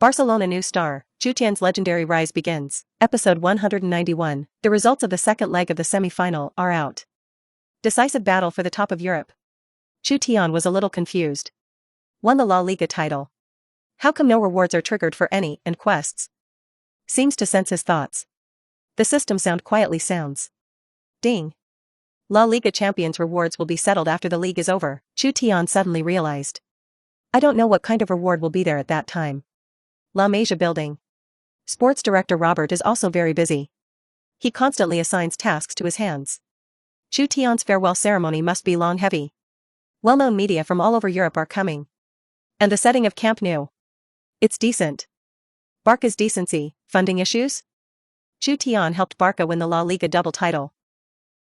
Barcelona new star, Chutian's legendary rise begins. Episode 191. The results of the second leg of the semi-final are out. Decisive battle for the top of Europe. Chutian was a little confused. Won the La Liga title. How come no rewards are triggered for any and quests? Seems to sense his thoughts. The system quietly sounds. Ding. La Liga champions rewards will be settled after the league is over, Chutian suddenly realized. I don't know what kind of reward will be there at that time. La Masia building. Sports director Robert is also very busy. He constantly assigns tasks to his hands. Chutian's farewell ceremony must be long heavy. Well-known media from all over Europe are coming. And the setting of Camp Nou. It's decent. Barca's decency, funding issues? Chutian helped Barca win the La Liga double title.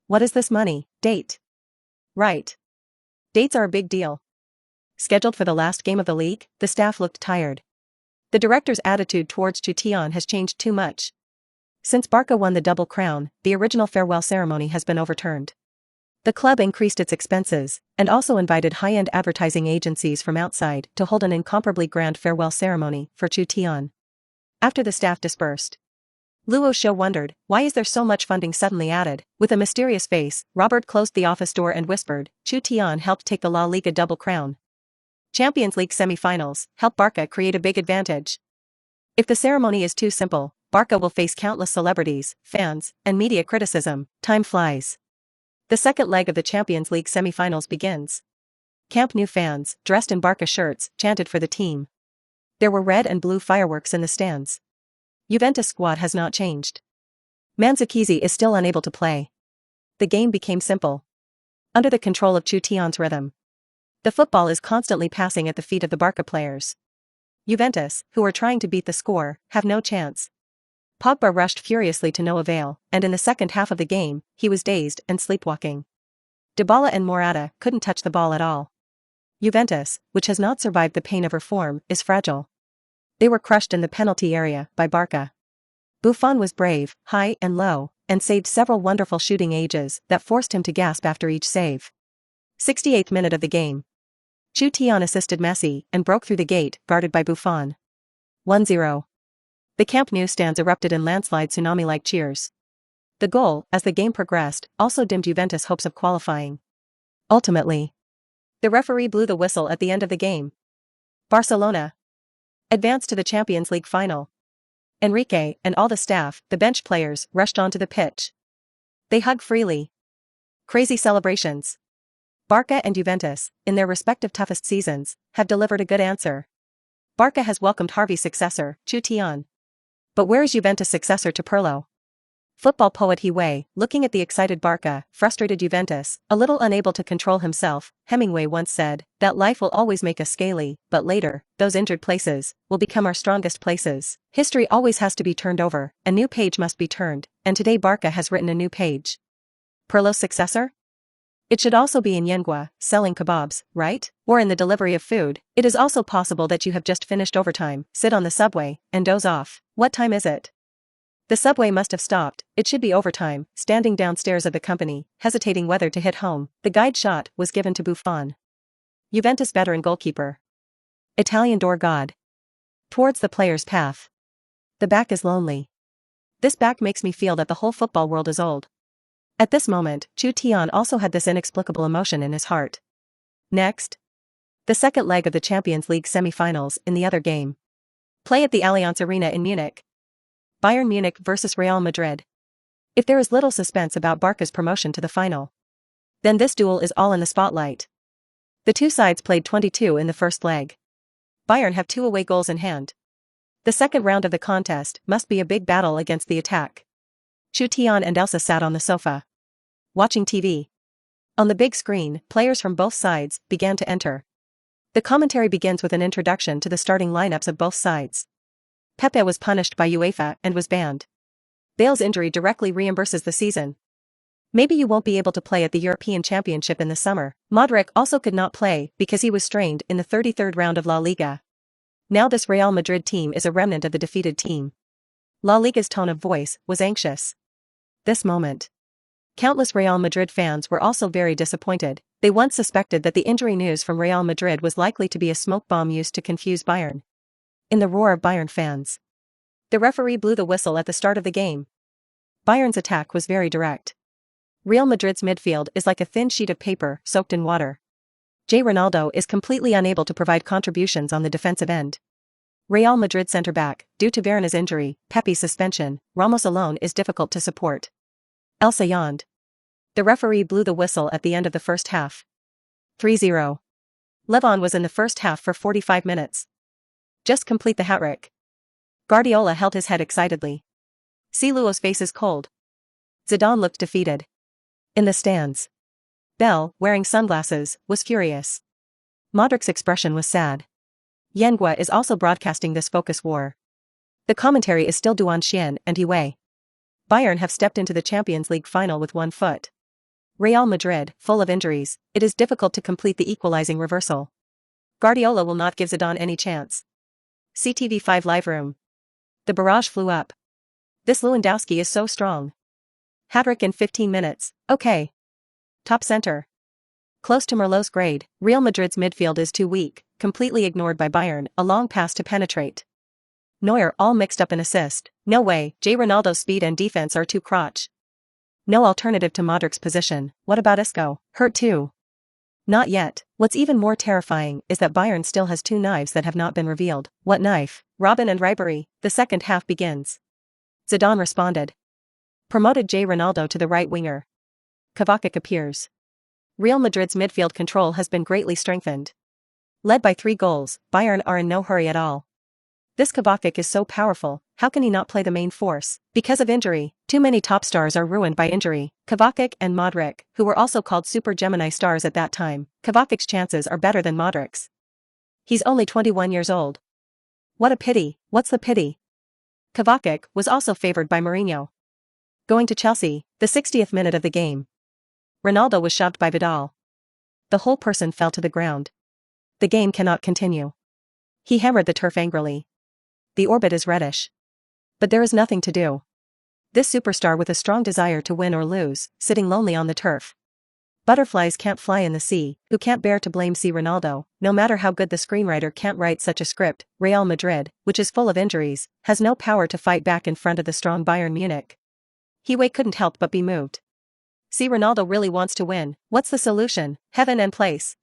What is this money? Date. Right. Dates are a big deal. Scheduled for the last game of the league, the staff looked tired. The director's attitude towards Chutian has changed too much. Since Barca won the double crown, the original farewell ceremony has been overturned. The club increased its expenses, and also invited high-end advertising agencies from outside to hold an incomparably grand farewell ceremony for Chutian. After the staff dispersed, Luo Show wondered, why is there so much funding suddenly added? With a mysterious face, Robert closed the office door and whispered, Chutian helped take the La Liga double crown. Champions League semi-finals help Barca create a big advantage. If the ceremony is too simple, Barca will face countless celebrities, fans, and media criticism. Time flies. The second leg of the Champions League semi-finals begins. Camp Nou fans, dressed in Barca shirts, chanted for the team. There were red and blue fireworks in the stands. Juventus squad has not changed. Mandzukic is still unable to play. The game became simple. Under the control of Chutian's rhythm. The football is constantly passing at the feet of the Barca players. Juventus, who are trying to beat the score, have no chance. Pogba rushed furiously to no avail, and in the second half of the game, he was dazed and sleepwalking. Dybala and Morata couldn't touch the ball at all. Juventus, which has not survived the pain of reform, is fragile. They were crushed in the penalty area by Barca. Buffon was brave, high and low, and saved several wonderful shooting ages that forced him to gasp after each save. 68th minute of the game. Chutian assisted Messi and broke through the gate guarded by Buffon. 1-0. The Camp Nou stands erupted in landslide tsunami-like cheers. The goal, as the game progressed, also dimmed Juventus' hopes of qualifying. Ultimately, the referee blew the whistle at the end of the game. Barcelona advanced to the Champions League final. Enrique and all the staff, the bench players, rushed onto the pitch. They hugged freely. Crazy celebrations. Barca and Juventus, in their respective toughest seasons, have delivered a good answer. Barca has welcomed Xavi's successor, Chutian. But where is Juventus' successor to Pirlo? Football poet Hemingway, looking at the excited Barca, frustrated Juventus, a little unable to control himself, Hemingway once said, that life will always make us scaly, but later, those injured places, will become our strongest places. History always has to be turned over, a new page must be turned, and today Barca has written a new page. Pirlo's successor? It should also be in Yenghua, selling kebabs, right? Or in the delivery of food. It is also possible that you have just finished overtime, sit on the subway, and doze off. What time is it? The subway must have stopped, it should be overtime, standing downstairs of the company, hesitating whether to hit home. The guide shot was given to Buffon. Juventus veteran goalkeeper. Italian door god. Towards the player's path. The back is lonely. This back makes me feel that the whole football world is old. At this moment, Chutian also had this inexplicable emotion in his heart. Next. The second leg of the Champions League semi-finals in the other game. Play at the Allianz Arena in Munich. Bayern Munich vs Real Madrid. If there is little suspense about Barca's promotion to the final, then this duel is all in the spotlight. The two sides played 22 in the first leg. Bayern have 2 away goals in hand. The second round of the contest must be a big battle against the attack. Chutian and Elsa sat on the sofa, watching TV. On the big screen, players from both sides began to enter. The commentary begins with an introduction to the starting lineups of both sides. Pepe was punished by UEFA and was banned. Bale's injury directly reimburses the season. Maybe you won't be able to play at the European Championship in the summer. Modric also could not play because he was strained in the 33rd round of La Liga. Now this Real Madrid team is a remnant of the defeated team. La Liga's tone of voice was anxious. This moment. Countless Real Madrid fans were also very disappointed. They once suspected that the injury news from Real Madrid was likely to be a smoke bomb used to confuse Bayern. in the roar of Bayern fans. The referee blew the whistle at the start of the game. Bayern's attack was very direct. Real Madrid's midfield is like a thin sheet of paper soaked in water. Ronaldo is completely unable to provide contributions on the defensive end. Real Madrid centre-back, due to Varane's injury, Pepe's suspension, Ramos alone is difficult to support. El Sayand. The referee blew the whistle at the end of the first half. 3-0. Levon was in the first half for 45 minutes. Just complete the hat-trick. Guardiola held his head excitedly. Ciluo's face is cold. Zidane looked defeated. In the stands, Bell, wearing sunglasses, was furious. Modric's expression was sad. Yenghua is also broadcasting this focus war. The commentary is still Chutian and Yue. Bayern have stepped into the Champions League final with 1 foot. Real Madrid, full of injuries, it is difficult to complete the equalizing reversal. Guardiola will not give Zidane any chance. CTV5 Live Room. The barrage flew up. This Lewandowski is so strong. Hat-trick in 15 minutes, okay. Top center. Close to Merlot's grade, Real Madrid's midfield is too weak, completely ignored by Bayern, a long pass to penetrate. Neuer all mixed up in assist, no way, Ronaldo's speed and defense are too crotch. No alternative to Modric's position, what about Isco, hurt too? Not yet. What's even more terrifying is that Bayern still has 2 knives that have not been revealed. What knife? Robben and Ribéry. The second half begins. Zidane responded. Promoted Ronaldo to the right winger. Kovacic appears. Real Madrid's midfield control has been greatly strengthened. Led by 3 goals, Bayern are in no hurry at all. This Kovacic is so powerful, how can he not play the main force? Because of injury, too many top stars are ruined by injury. Kovacic and Modric, who were also called Super Gemini stars at that time, Kovacic's chances are better than Modric's. He's only 21 years old. What a pity, what's the pity? Kovacic was also favored by Mourinho. Going to Chelsea, the 60th minute of the game. Ronaldo was shoved by Vidal. The whole person fell to the ground. The game cannot continue. He hammered the turf angrily. The orbit is reddish. But there is nothing to do. This superstar with a strong desire to win or lose, sitting lonely on the turf. Butterflies can't fly in the sea, who can't bear to blame Ronaldo, no matter how good the screenwriter can't write such a script. Real Madrid, which is full of injuries, has no power to fight back in front of the strong Bayern Munich. Hiway couldn't help but be moved. Ronaldo really wants to win, what's the solution? Heaven and place.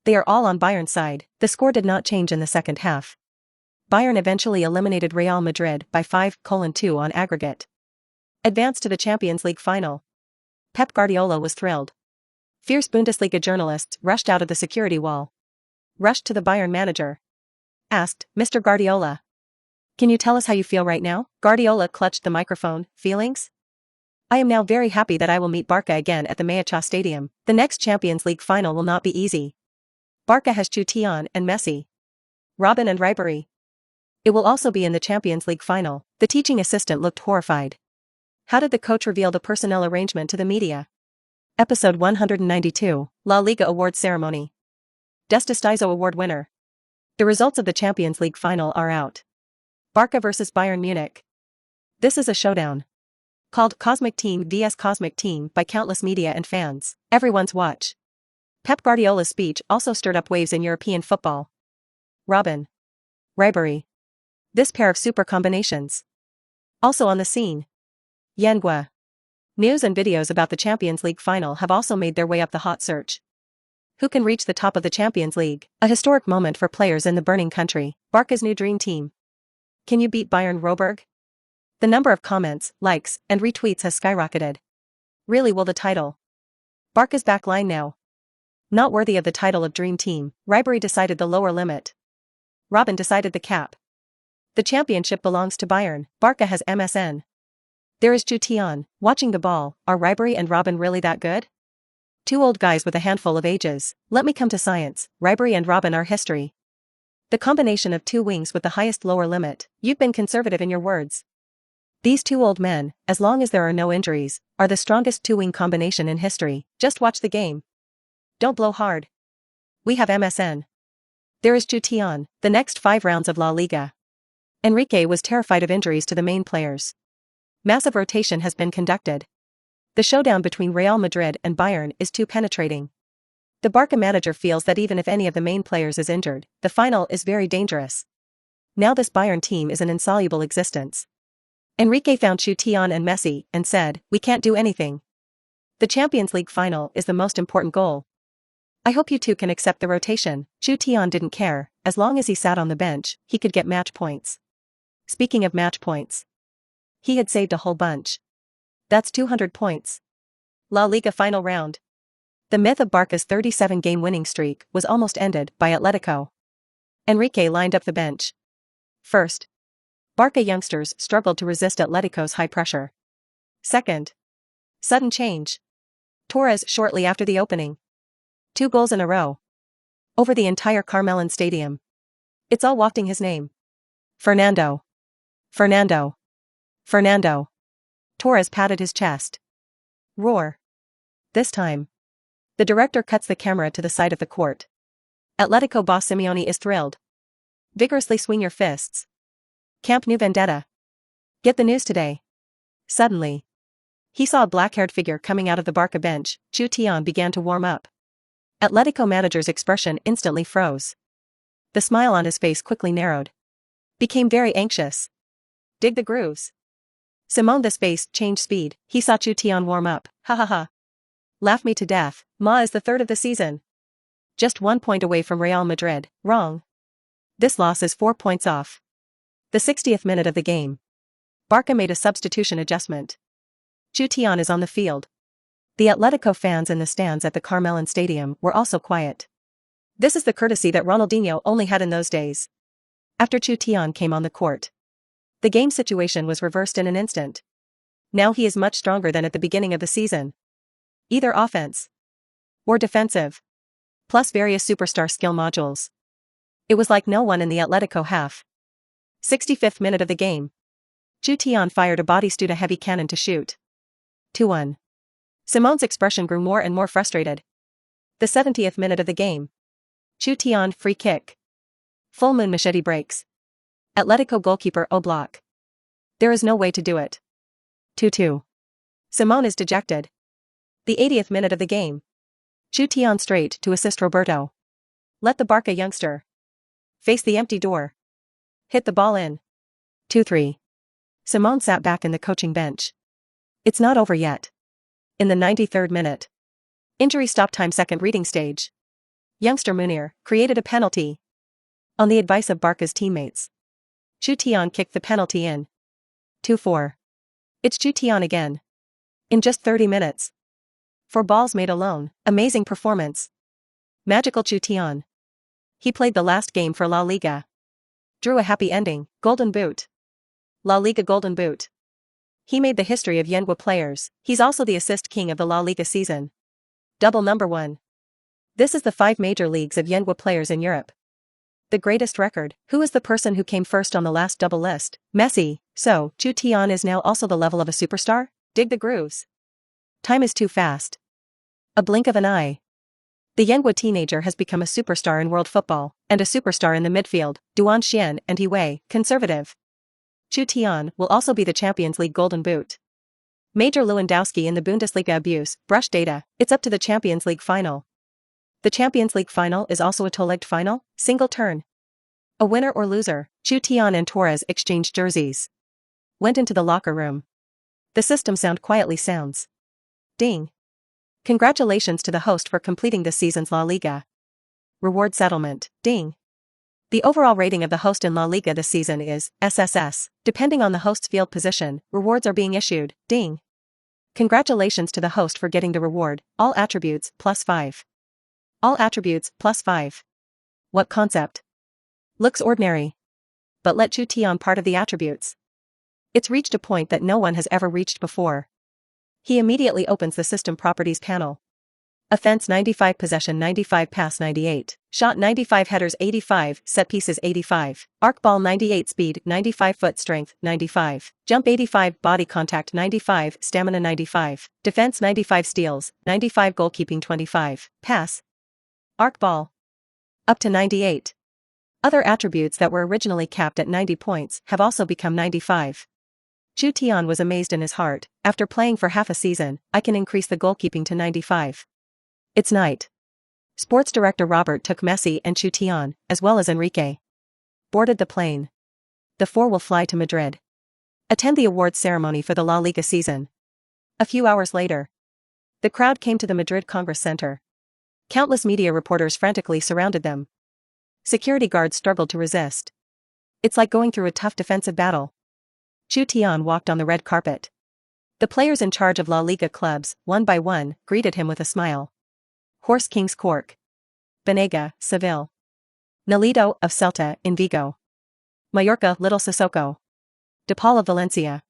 They are all on Bayern's side. The score did not change in the second half. Bayern eventually eliminated Real Madrid by 5-2 on aggregate. Advanced to the Champions League final. Pep Guardiola was thrilled. Fierce Bundesliga journalists rushed out of the security wall. Rushed to the Bayern manager. Asked, Mr. Guardiola, can you tell us how you feel right now? Guardiola clutched the microphone. Feelings? I am now very happy that I will meet Barca again at the Mallorca Stadium. The next Champions League final will not be easy. Barca has Chutian and Messi. Robben and Ribéry. It will also be in the Champions League final. The teaching assistant looked horrified. How did the coach reveal the personnel arrangement to the media? Episode 192, La Liga Awards Ceremony. Destistizo Award winner. The results of the Champions League final are out. Barca vs Bayern Munich. This is a showdown. Called Cosmic Team vs Cosmic Team by countless media and fans. Everyone's watch. Pep Guardiola's speech also stirred up waves in European football. Robben. Ribéry. This pair of super combinations. Also on the scene. Yenghua. News and videos about the Champions League final have also made their way up the hot search. Who can reach the top of the Champions League? A historic moment for players in the burning country. Barca's new dream team. Can you beat Bayern Roberg? The number of comments, likes, and retweets has skyrocketed. Really, will the title? Barca's back line now. Not worthy of the title of Dream Team. Ribéry decided the lower limit. Robben decided the cap. The championship belongs to Bayern. Barca has MSN. There is Chutian. Watching the ball, are Ribéry and Robben really that good? 2 old guys with a handful of ages. Let me come to science. Ribéry and Robben are history. The combination of 2 wings with the highest lower limit. You've been conservative in your words. These 2 old men, as long as there are no injuries, are the strongest 2-wing combination in history. Just watch the game. Don't blow hard. We have MSN. There is Chutian. The next 5 rounds of La Liga. Enrique was terrified of injuries to the main players. Massive rotation has been conducted. The showdown between Real Madrid and Bayern is too penetrating. The Barca manager feels that even if any of the main players is injured, the final is very dangerous. Now this Bayern team is an insoluble existence. Enrique found Chutian and Messi and said, "We can't do anything. The Champions League final is the most important goal. I hope you two can accept the rotation." Chutian didn't care, as long as he sat on the bench, he could get match points. Speaking of match points, he had saved a whole bunch. That's 200 points. La Liga final round. The myth of Barca's 37-game winning streak was almost ended by Atletico. Enrique lined up the bench. First, Barca youngsters struggled to resist Atletico's high pressure. Second, sudden change. Torres shortly after the opening. 2 goals in a row. Over the entire Carmellon Stadium. It's all wafting his name. Fernando. Fernando. Fernando. Torres patted his chest. Roar. This time, the director cuts the camera to the side of the court. Atletico boss Simeone is thrilled. Vigorously swing your fists. Camp Nou vendetta. Get the news today. Suddenly, he saw a black-haired figure coming out of the Barca bench. Chutian began to warm up. Atletico manager's expression instantly froze. The smile on his face quickly narrowed. Became very anxious. Dig the grooves. Simone's face changed speed. He saw Chutian warm up. Ha ha ha. Laugh me to death. Ma is the third of the season. Just 1 point away from Real Madrid. Wrong. This loss is 4 points off. The 60th minute of the game. Barca made a substitution adjustment. Chutian is on the field. The Atletico fans in the stands at the Carmellon Stadium were also quiet. This is the courtesy that Ronaldinho only had in those days. After Chutian came on the court, the game situation was reversed in an instant. Now he is much stronger than at the beginning of the season. Either offense or defensive, plus various superstar skill modules. It was like no one in the Atletico half. 65th minute of the game. Chutian fired a Batistuta heavy cannon to shoot. 2-1. Simone's expression grew more and more frustrated. The 70th minute of the game. Chutian free kick. Full moon machete breaks. Atletico goalkeeper Oblak. There is no way to do it. 2-2. Simone is dejected. The 80th minute of the game. Chutian straight to assist Roberto. Let the Barca youngster face the empty door. Hit the ball in. 2-3. Simone sat back in the coaching bench. It's not over yet. In the 93rd minute. Injury stop time second reading stage. Youngster Munir created a penalty. On the advice of Barca's teammates, Chutian kicked the penalty in. 2-4. It's Chutian again. In just 30 minutes. 4 balls made alone. Amazing performance. Magical Chutian. He played the last game for La Liga. Drew a happy ending. Golden Boot. La Liga Golden Boot. He made the history of Yenwa players. He's also the assist king of the La Liga season. Double number 1. This is the 5 major leagues of Yenwa players in Europe. The greatest record. Who is the person who came first on the last double list? Messi. So, Chutian is now also the level of a superstar? Dig the grooves. Time is too fast. A blink of an eye. The Yenwa teenager has become a superstar in world football, and a superstar in the midfield. Duan Xian and Iwei, conservative. Chutian will also be the Champions League Golden Boot. Major Lewandowski in the Bundesliga abuse, brush data, it's up to the Champions League final. The Champions League final is also a two-legged final, single turn. A winner or loser. Chutian and Torres exchanged jerseys. Went into the locker room. The system sound quietly sounds. Ding. Congratulations to the host for completing this season's La Liga. Reward settlement. Ding. The overall rating of the host in La Liga this season is SSS. Depending on the host's field position, rewards are being issued. Ding. Congratulations to the host for getting the reward. All attributes, +5. All attributes, +5. What concept? Looks ordinary. But let Chutian part of the attributes. It's reached a point that no one has ever reached before. He immediately opens the system properties panel. Offense 95, possession 95, pass 98, shot 95, headers 85, set pieces 85, arc ball 98, speed 95, foot strength 95, jump 85, body contact 95, stamina 95, defense 95, steals 95, goalkeeping 25, pass, arc ball up to 98. Other attributes that were originally capped at 90 points have also become 95. Chutian was amazed in his heart. After playing for half a season, I can increase the goalkeeping to 95. It's night. Sports director Robert took Messi and Chutian, as well as Enrique. Boarded the plane. the four will fly to Madrid. Attend the awards ceremony for the La Liga season. A few hours later, the crowd came to the Madrid Congress Center. Countless media reporters frantically surrounded them. Security guards struggled to resist. It's like going through a tough defensive battle. Chutian walked on the red carpet. The players in charge of La Liga clubs, one by one, greeted him with a smile. Horse Kings Cork. Banega, Seville. Nolito of Celta in Vigo. Mallorca Little Sissoko. De Paul of Valencia.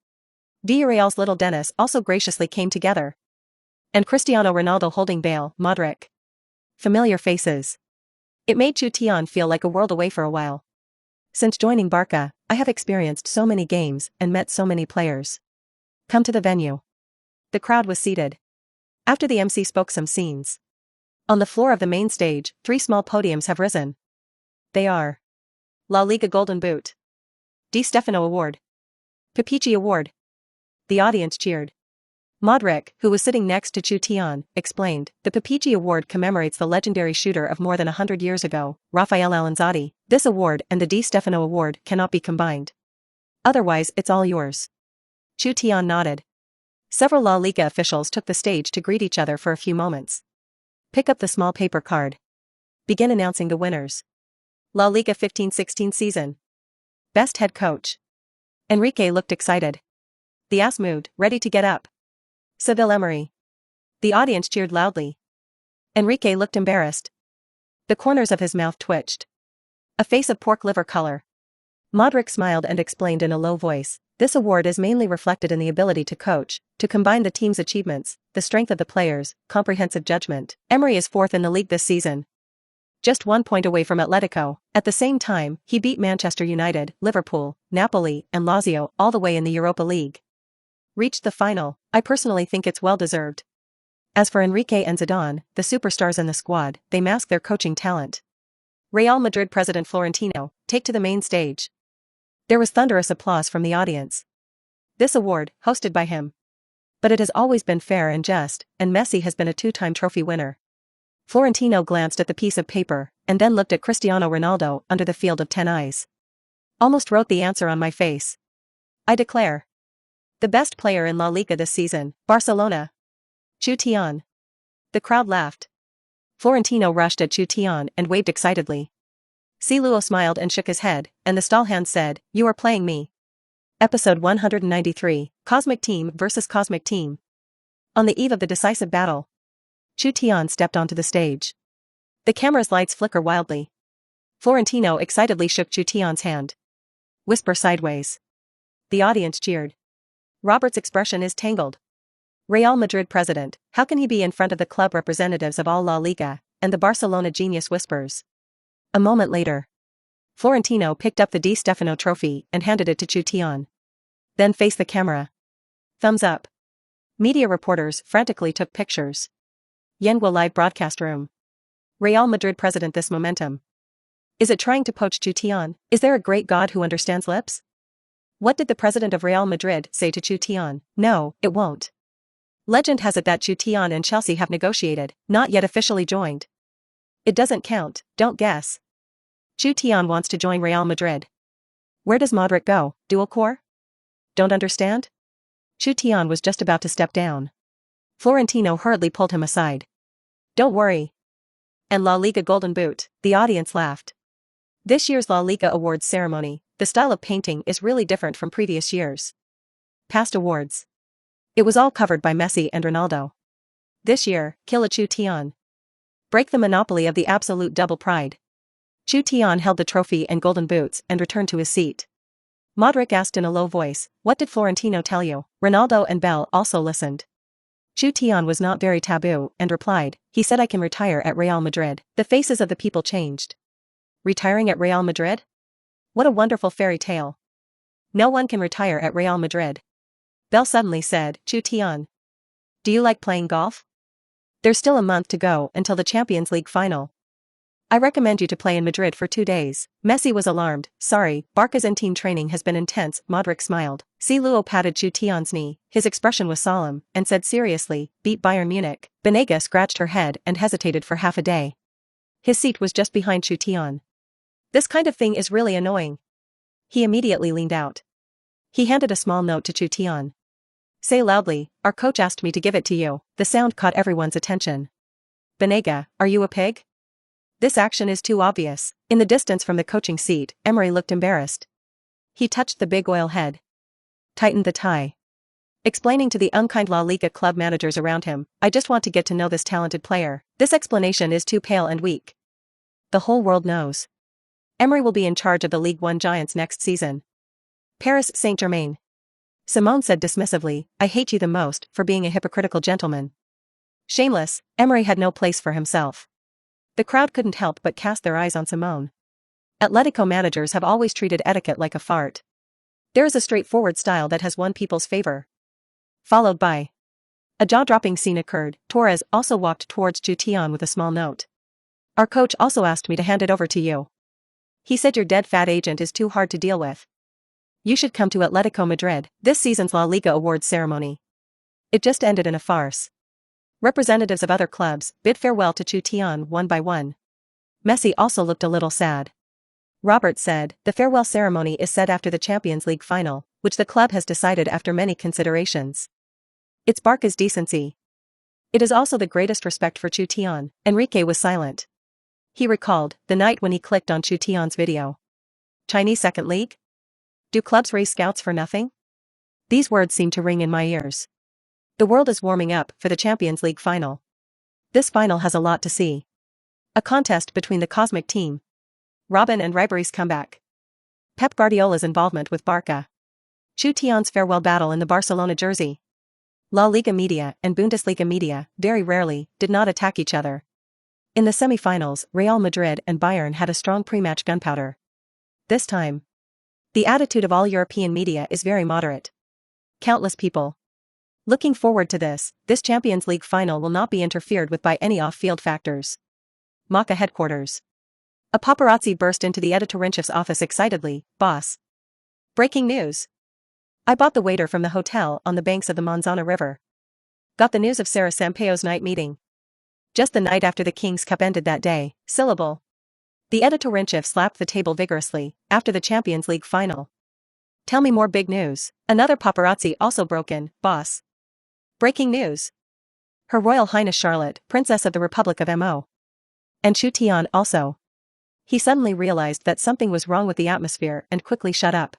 Villarreal's Little Dennis also graciously came together. And Cristiano Ronaldo holding Bale, Modric. Familiar faces. It made Chutian feel like a world away for a while. Since joining Barca, I have experienced so many games and met so many players. Come to the venue. The crowd was seated. After the MC spoke some scenes. On the floor of the main stage, 3 small podiums have risen. They are La Liga Golden Boot, Di Stefano Award, Pichichi Award. The audience cheered. Modric, who was sitting next to Chutian, explained, the Pichichi Award commemorates the legendary shooter of more than 100 years ago, Rafael Alanzadi. This award and the Di Stefano Award cannot be combined. Otherwise it's all yours. Chutian nodded. Several La Liga officials took the stage to greet each other for a few moments. Pick up the small paper card. Begin announcing the winners. La Liga 15-16 season. Best head coach. Enrique looked excited. The ass moved, ready to get up. Seville Emery. The audience cheered loudly. Enrique looked embarrassed. The corners of his mouth twitched. A face of pork liver color. Modric smiled and explained in a low voice, this award is mainly reflected in the ability to coach, to combine the team's achievements, the strength of the players, comprehensive judgment. Emery is 4th in the league this season. Just 1 point away from Atletico. At the same time, he beat Manchester United, Liverpool, Napoli, and Lazio all the way in the Europa League. Reached the final. I personally think it's well deserved. As for Enrique and Zidane, the superstars in the squad, they mask their coaching talent. Real Madrid president Florentino, take to the main stage. There was thunderous applause from the audience. This award, hosted by him. But it has always been fair and just, and Messi has been a 2-time trophy winner. Florentino glanced at the piece of paper, and then looked at Cristiano Ronaldo under the field of 10 eyes. Almost wrote the answer on my face. I declare. The best player in La Liga this season, Barcelona. Chutian. The crowd laughed. Florentino rushed at Chutian and waved excitedly. Ciluo smiled and shook his head, and the stallhand said, you are playing me. Episode 193, Cosmic Team vs. Cosmic Team. On the eve of the decisive battle, Chutian stepped onto the stage. The camera's lights flicker wildly. Florentino excitedly shook Chutian's hand. Whisper sideways. The audience cheered. Robert's expression is tangled. Real Madrid president, how can he be in front of the club representatives of all La Liga, and the Barcelona genius whispers. A moment later, Florentino picked up the Di Stefano trophy and handed it to Chutian. Then faced the camera. Thumbs up. Media reporters frantically took pictures. Yenguo live broadcast room. Real Madrid president this momentum. Is it trying to poach Chutian? Is there a great God who understands lips? What did the president of Real Madrid say to Chutian? No, it won't. Legend has it that Chutian and Chelsea have negotiated, not yet officially joined. It doesn't count, don't guess. Chutian wants to join Real Madrid. Where does Modric go, dual core? Don't understand? Chutian was just about to step down. Florentino hurriedly pulled him aside. Don't worry. And La Liga Golden Boot, the audience laughed. This year's La Liga Awards ceremony, the style of painting is really different from previous years. Past awards. It was all covered by Messi and Ronaldo. This year, kill a Chutian. Break the monopoly of the absolute double pride. Chutian held the trophy and golden boots and returned to his seat. Modric asked in a low voice, what did Florentino tell you? Ronaldo and Bell also listened. Chutian was not very taboo and replied, he said I can retire at Real Madrid. The faces of the people changed. Retiring at Real Madrid? What a wonderful fairy tale. No one can retire at Real Madrid. Bell suddenly said, Chutian. Do you like playing golf? There's still a month to go until the Champions League final. I recommend you to play in Madrid for 2 days. Messi was alarmed. Sorry, Barca's in-team training has been intense. Modric smiled. Ciluo patted Chutian's knee. His expression was solemn, and said seriously, beat Bayern Munich. Banega scratched her head and hesitated for half a day. His seat was just behind Chutian. This kind of thing is really annoying. He immediately leaned out. He handed a small note to Chutian. Say loudly, our coach asked me to give it to you. The sound caught everyone's attention. Benega, are you a pig? This action is too obvious. In the distance from the coaching seat, Emery looked embarrassed. He touched the big oil head. Tightened the tie. Explaining to the unkind La Liga club managers around him, I just want to get to know this talented player. This explanation is too pale and weak. The whole world knows. Emery will be in charge of the Ligue 1 Giants next season. Paris Saint-Germain. Simone said dismissively, I hate you the most for being a hypocritical gentleman. Shameless, Emery had no place for himself. The crowd couldn't help but cast their eyes on Simone. Atletico managers have always treated etiquette like a fart. There is a straightforward style that has won people's favor. Followed by. A jaw-dropping scene occurred. Torres also walked towards Chutian with a small note. Our coach also asked me to hand it over to you. He said your dead fat agent is too hard to deal with. You should come to Atletico Madrid. This season's La Liga awards ceremony. It just ended in a farce. Representatives of other clubs bid farewell to Chutian one by one. Messi also looked a little sad. Robert said, the farewell ceremony is set after the Champions League final, which the club has decided after many considerations. It's Barca's decency. It is also the greatest respect for Chutian. Enrique was silent. He recalled the night when he clicked on Chutian's video. Chinese second league? Do clubs raise scouts for nothing? These words seem to ring in my ears. The world is warming up for the Champions League final. This final has a lot to see. A contest between the cosmic team. Robin and Ribery's comeback. Pep Guardiola's involvement with Barca. Chutian's farewell battle in the Barcelona jersey. La Liga media and Bundesliga media, very rarely, did not attack each other. In the semi-finals, Real Madrid and Bayern had a strong pre-match gunpowder. This time, the attitude of all European media is very moderate. Countless people. Looking forward to this Champions League final will not be interfered with by any off-field factors. Maca headquarters. A paparazzi burst into the editor-in-chief's office excitedly, boss. Breaking news. I bought the waiter from the hotel on the banks of the Manzana River. Got the news of Sarah Sampaio's night meeting. Just the night after the King's Cup ended that day, syllable. The editor-in-chief slapped the table vigorously, after the Champions League final. Tell me more big news. Another paparazzi also broke in, boss. Breaking news. Her Royal Highness Charlotte, Princess of the Republic of Mo. And Chutian also. He suddenly realized that something was wrong with the atmosphere and quickly shut up.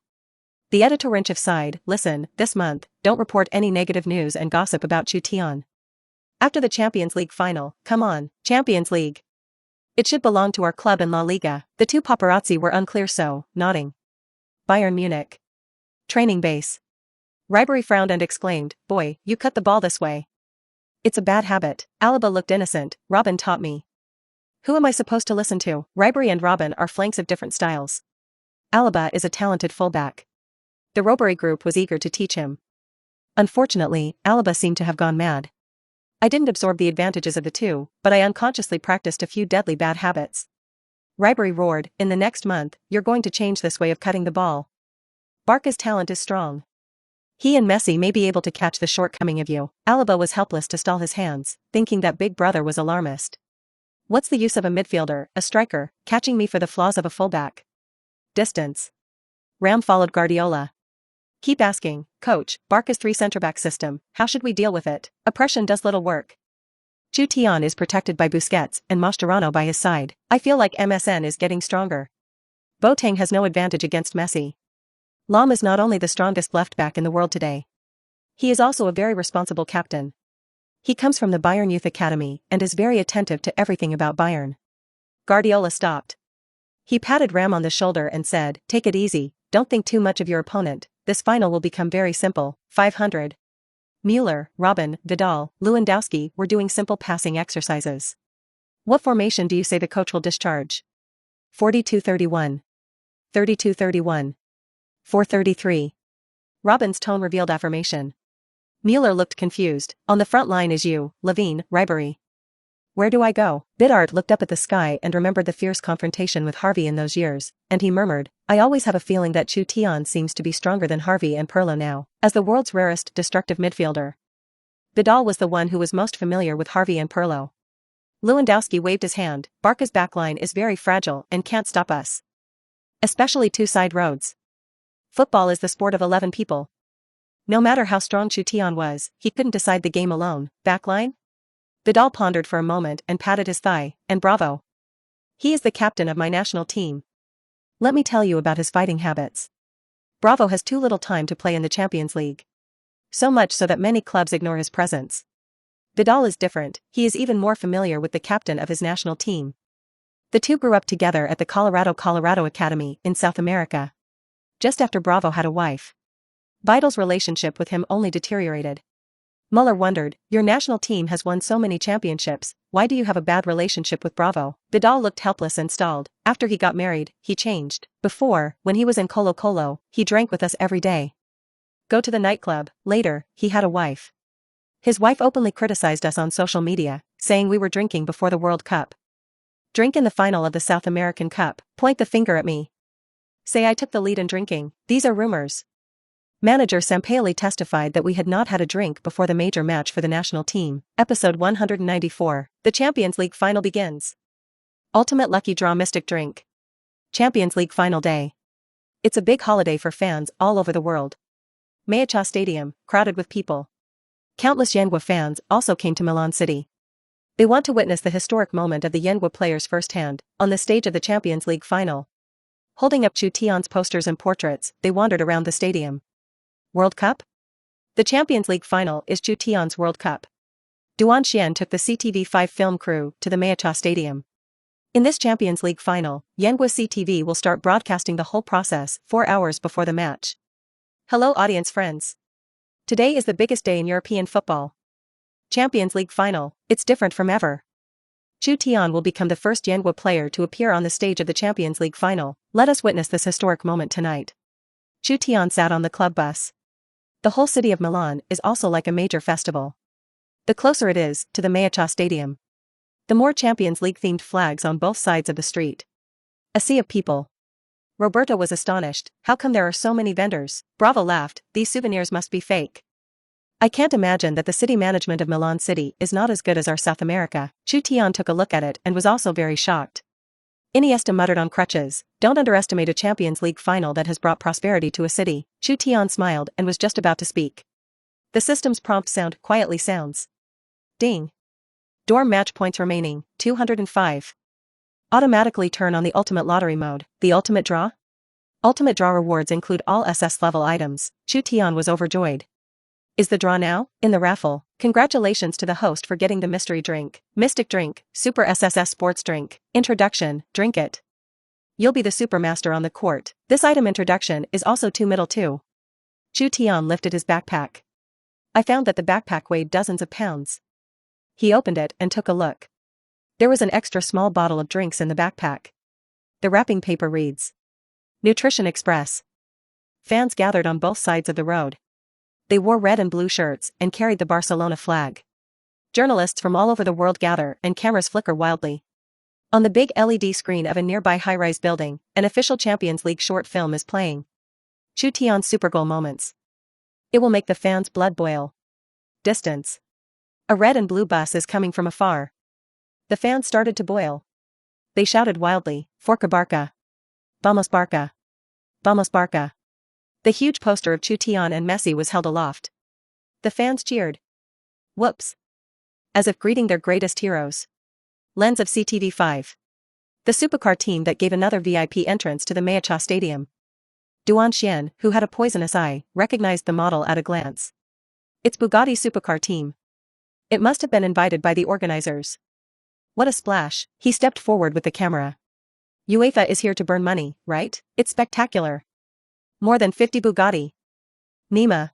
The editor-in-chief sighed, listen, this month, don't report any negative news and gossip about Chutian. After the Champions League final, come on, Champions League. It should belong to our club in La Liga. The two paparazzi were unclear so, nodding. Bayern Munich. Training base. Ribery frowned and exclaimed, boy, you cut the ball this way. It's a bad habit. Alaba looked innocent, Robin taught me. Who am I supposed to listen to? Ribery and Robin are flanks of different styles. Alaba is a talented fullback. The Ribery group was eager to teach him. Unfortunately, Alaba seemed to have gone mad. I didn't absorb the advantages of the two, but I unconsciously practiced a few deadly bad habits. Ribery roared, in the next month, you're going to change this way of cutting the ball. Barca's talent is strong. He and Messi may be able to catch the shortcoming of you. Alaba was helpless to stall his hands, thinking that Big Brother was alarmist. What's the use of a midfielder, a striker, catching me for the flaws of a fullback? Distance. Ram followed Guardiola. Keep asking, coach, Barca's 3 centre-back system, how should we deal with it? Oppression does little work. Chutian is protected by Busquets and Mascherano by his side. I feel like MSN is getting stronger. Boateng has no advantage against Messi. Lam is not only the strongest left-back in the world today. He is also a very responsible captain. He comes from the Bayern Youth Academy and is very attentive to everything about Bayern. Guardiola stopped. He patted Ram on the shoulder and said, take it easy, don't think too much of your opponent, this final will become very simple, 500. Müller, Robin, Vidal, Lewandowski were doing simple passing exercises. What formation do you say the coach will discharge? 42-31. 32-31. 4-33. Robin's tone revealed affirmation. Müller looked confused. On the front line is you, Levine, Ribery. Where do I go? Bidart looked up at the sky and remembered the fierce confrontation with Harvey in those years, and he murmured, I always have a feeling that Chutian seems to be stronger than Harvey and Pirlo now, as the world's rarest destructive midfielder. Vidal was the one who was most familiar with Harvey and Pirlo. Lewandowski waved his hand, Barca's backline is very fragile and can't stop us. Especially two side roads. Football is the sport of 11 people. No matter how strong Chutian was, he couldn't decide the game alone. Backline? Vidal pondered for a moment and patted his thigh, and bravo. He is the captain of my national team. Let me tell you about his fighting habits. Bravo has too little time to play in the Champions League. So much so that many clubs ignore his presence. Vidal is different, he is even more familiar with the captain of his national team. The two grew up together at the Colorado Academy in South America. Just after Bravo had a wife. Vidal's relationship with him only deteriorated. Muller wondered, your national team has won so many championships, why do you have a bad relationship with Bravo? Vidal looked helpless and stalled. After he got married, he changed. Before, when he was in Colo Colo, he drank with us every day. Go to the nightclub. Later, he had a wife. His wife openly criticized us on social media, saying we were drinking before the World Cup. Drink in the final of the South American Cup, point the finger at me. Say I took the lead in drinking, these are rumors. Manager Sampaoli testified that we had not had a drink before the major match for the national team. Episode 194. The Champions League final begins. Ultimate Lucky Draw Mystic Drink. Champions League final day. It's a big holiday for fans all over the world. Meazza Stadium, crowded with people. Countless Yengue fans also came to Milan City. They want to witness the historic moment of the Yengue players firsthand, on the stage of the Champions League final. Holding up Chutian's posters and portraits, they wandered around the stadium. World Cup? The Champions League final is Chutian's World Cup. Xavi took the CTV5 film crew to the Meazza Stadium. In this Champions League final, Yengue CTV will start broadcasting the whole process 4 hours before the match. Hello audience friends. Today is the biggest day in European football. Champions League final, it's different from ever. Chutian will become the first Yengue player to appear on the stage of the Champions League final. Let us witness this historic moment tonight. Chutian sat on the club bus. The whole city of Milan is also like a major festival. The closer it is to the Meazza Stadium, the more Champions League themed flags on both sides of the street. A sea of people. Roberto was astonished. How come there are so many vendors? Bravo laughed, these souvenirs must be fake. I can't imagine that the city management of Milan City is not as good as our South America. Chutian took a look at it and was also very shocked. Iniesta muttered on crutches, don't underestimate a Champions League final that has brought prosperity to a city. Chutian smiled and was just about to speak. The system's prompt sound quietly sounds. Ding. Dorm match points remaining, 205. Automatically turn on the ultimate lottery mode. The ultimate draw? Ultimate draw rewards include all SS level items. Chutian was overjoyed. Is the draw now? In the raffle, congratulations to the host for getting the mystery drink. Mystic Drink, Super SSS Sports Drink. Introduction, drink it. You'll be the supermaster on the court. This item introduction is also too middle too. Chutian lifted his backpack. I found that the backpack weighed dozens of pounds. He opened it and took a look. There was an extra small bottle of drinks in the backpack. The wrapping paper reads, Nutrition Express. Fans gathered on both sides of the road. They wore red and blue shirts and carried the Barcelona flag. Journalists from all over the world gather and cameras flicker wildly. On the big LED screen of a nearby high-rise building, an official Champions League short film is playing. Chutian's Supergoal moments. It will make the fans' blood boil. Distance. A red and blue bus is coming from afar. The fans started to boil. They shouted wildly, Forca Barca. Vamos Barca. Vamos Barca. The huge poster of Chutian and Messi was held aloft. The fans cheered. Whoops. As if greeting their greatest heroes. Lens of CTV5. The supercar team that gave another VIP entrance to the Meazza Stadium. Xavi, who had a poisonous eye, recognized the model at a glance. It's Bugatti supercar team. It must have been invited by the organizers. What a splash. He stepped forward with the camera. UEFA is here to burn money, right? It's spectacular. More than 50 Bugatti. Neymar.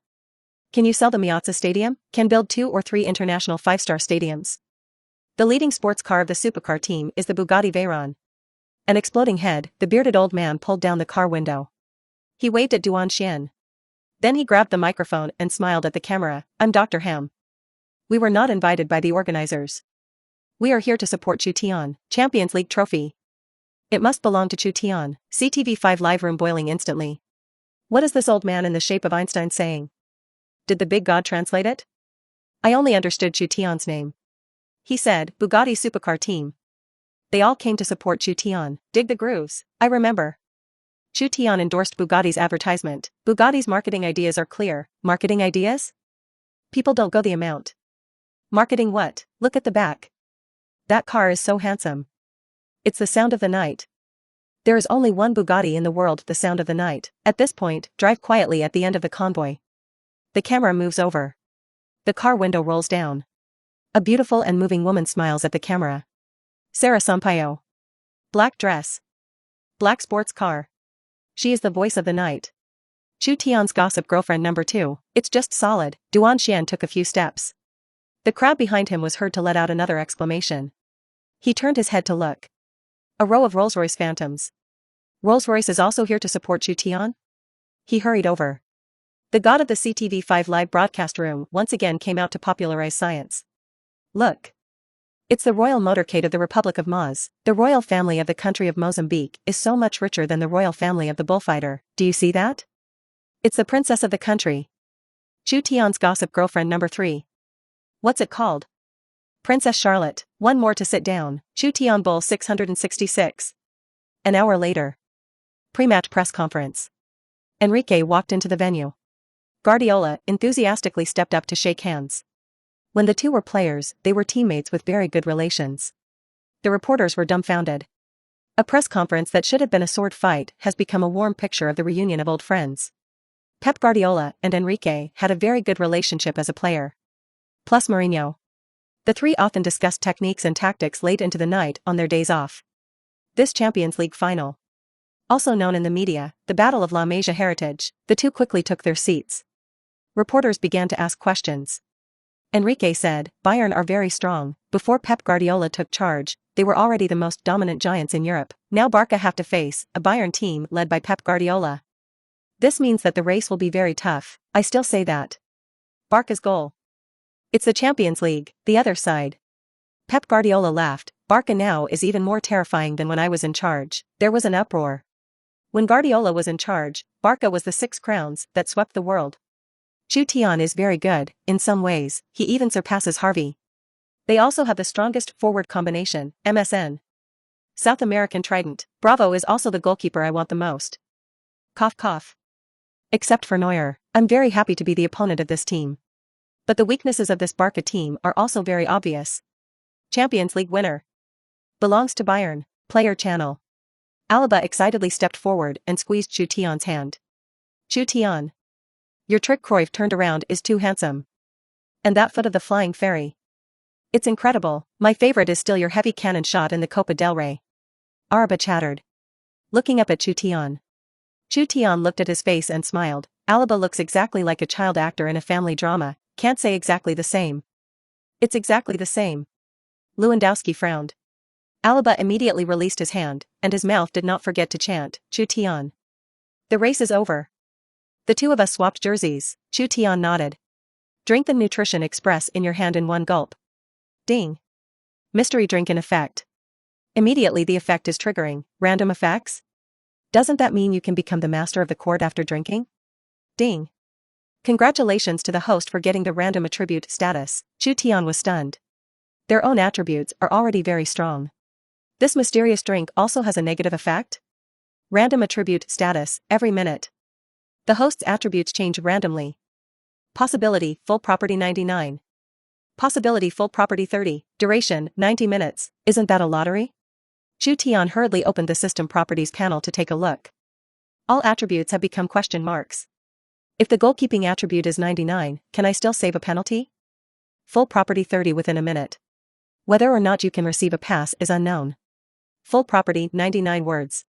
Can you sell the Meazza Stadium? Can build 2 or 3 international 5-star stadiums. The leading sports car of the supercar team is the Bugatti Veyron. An exploding head, the bearded old man pulled down the car window. He waved at Xavi. Then he grabbed the microphone and smiled at the camera. I'm Dr. Ham. We were not invited by the organizers. We are here to support Chutian. Champions League trophy. It must belong to Chutian. CTV5 live room boiling instantly. What is this old man in the shape of Einstein saying? Did the big god translate it? I only understood Chutian's name. He said, Bugatti supercar team. They all came to support Chutian. Dig the grooves. I remember. Chutian endorsed Bugatti's advertisement. Bugatti's marketing ideas are clear. Marketing ideas? People don't go the amount. Marketing what? Look at the back. That car is so handsome. It's the sound of the night. There is only one Bugatti in the world, the sound of the night. At this point, drive quietly at the end of the convoy. The camera moves over. The car window rolls down. A beautiful and moving woman smiles at the camera. Sarah Sampaio. Black dress. Black sports car. She is the voice of the night. Chutian's gossip girlfriend number 2. It's just solid. Duan Xian took a few steps. The crowd behind him was heard to let out another exclamation. He turned his head to look. A row of Rolls-Royce phantoms. Rolls-Royce is also here to support Chutian? He hurried over. The god of the CTV5 live broadcast room once again came out to popularize science. Look. It's the royal motorcade of the Republic of Moz. The royal family of the country of Mozambique is so much richer than the royal family of the bullfighter. Do you see that? It's the princess of the country. Chutian's gossip girlfriend number 3. What's it called? Princess Charlotte. One more to sit down. Chutian Bull 666. An hour later. Pre-match press conference. Enrique walked into the venue. Guardiola enthusiastically stepped up to shake hands. When the two were players, they were teammates with very good relations. The reporters were dumbfounded. A press conference that should have been a sword fight has become a warm picture of the reunion of old friends. Pep Guardiola and Enrique had a very good relationship as a player. Plus Mourinho. The three often discussed techniques and tactics late into the night on their days off. This Champions League final. Also known in the media, the Battle of La Masia Heritage, the two quickly took their seats. Reporters began to ask questions. Enrique said, Bayern are very strong. Before Pep Guardiola took charge, they were already the most dominant giants in Europe. Now Barca have to face a Bayern team led by Pep Guardiola. This means that the race will be very tough. I still say that. Barca's goal. It's the Champions League, the other side. Pep Guardiola laughed. Barca now is even more terrifying than when I was in charge. There was an uproar. When Guardiola was in charge, Barca was the 6 crowns that swept the world. Chutian is very good, in some ways, he even surpasses Xavi. They also have the strongest forward combination, MSN. South American Trident. Bravo is also the goalkeeper I want the most. Cough cough. Except for Neuer, I'm very happy to be the opponent of this team. But the weaknesses of this Barca team are also very obvious. Champions League winner. Belongs to Bayern. Player channel. Alaba excitedly stepped forward and squeezed Chutian's hand. Chutian. Your trick Cruyff turned around is too handsome. And that foot of the flying fairy. It's incredible. My favorite is still your heavy cannon shot in the Copa del Rey. Alaba chattered. Looking up at Chutian. Chutian looked at his face and smiled. Alaba looks exactly like a child actor in a family drama. Can't say exactly the same. It's exactly the same. Lewandowski frowned. Alaba immediately released his hand, and his mouth did not forget to chant, Chutian. The race is over. The two of us swapped jerseys. Chutian nodded. Drink the Nutrition Express in your hand in one gulp. Ding. Mystery drink in effect. Immediately the effect is triggering. Random effects? Doesn't that mean you can become the master of the court after drinking? Ding. Congratulations to the host for getting the random attribute status. Chutian was stunned. Their own attributes are already very strong. This mysterious drink also has a negative effect? Random attribute status, every minute. The host's attributes change randomly. Possibility, full property 99. Possibility full property 30. Duration, 90 minutes. Isn't that a lottery? Chutian hurriedly opened the system properties panel to take a look. All attributes have become question marks. If the goalkeeping attribute is 99, can I still save a penalty? Full property 30 within a minute. Whether or not you can receive a pass is unknown. Full property 99 words.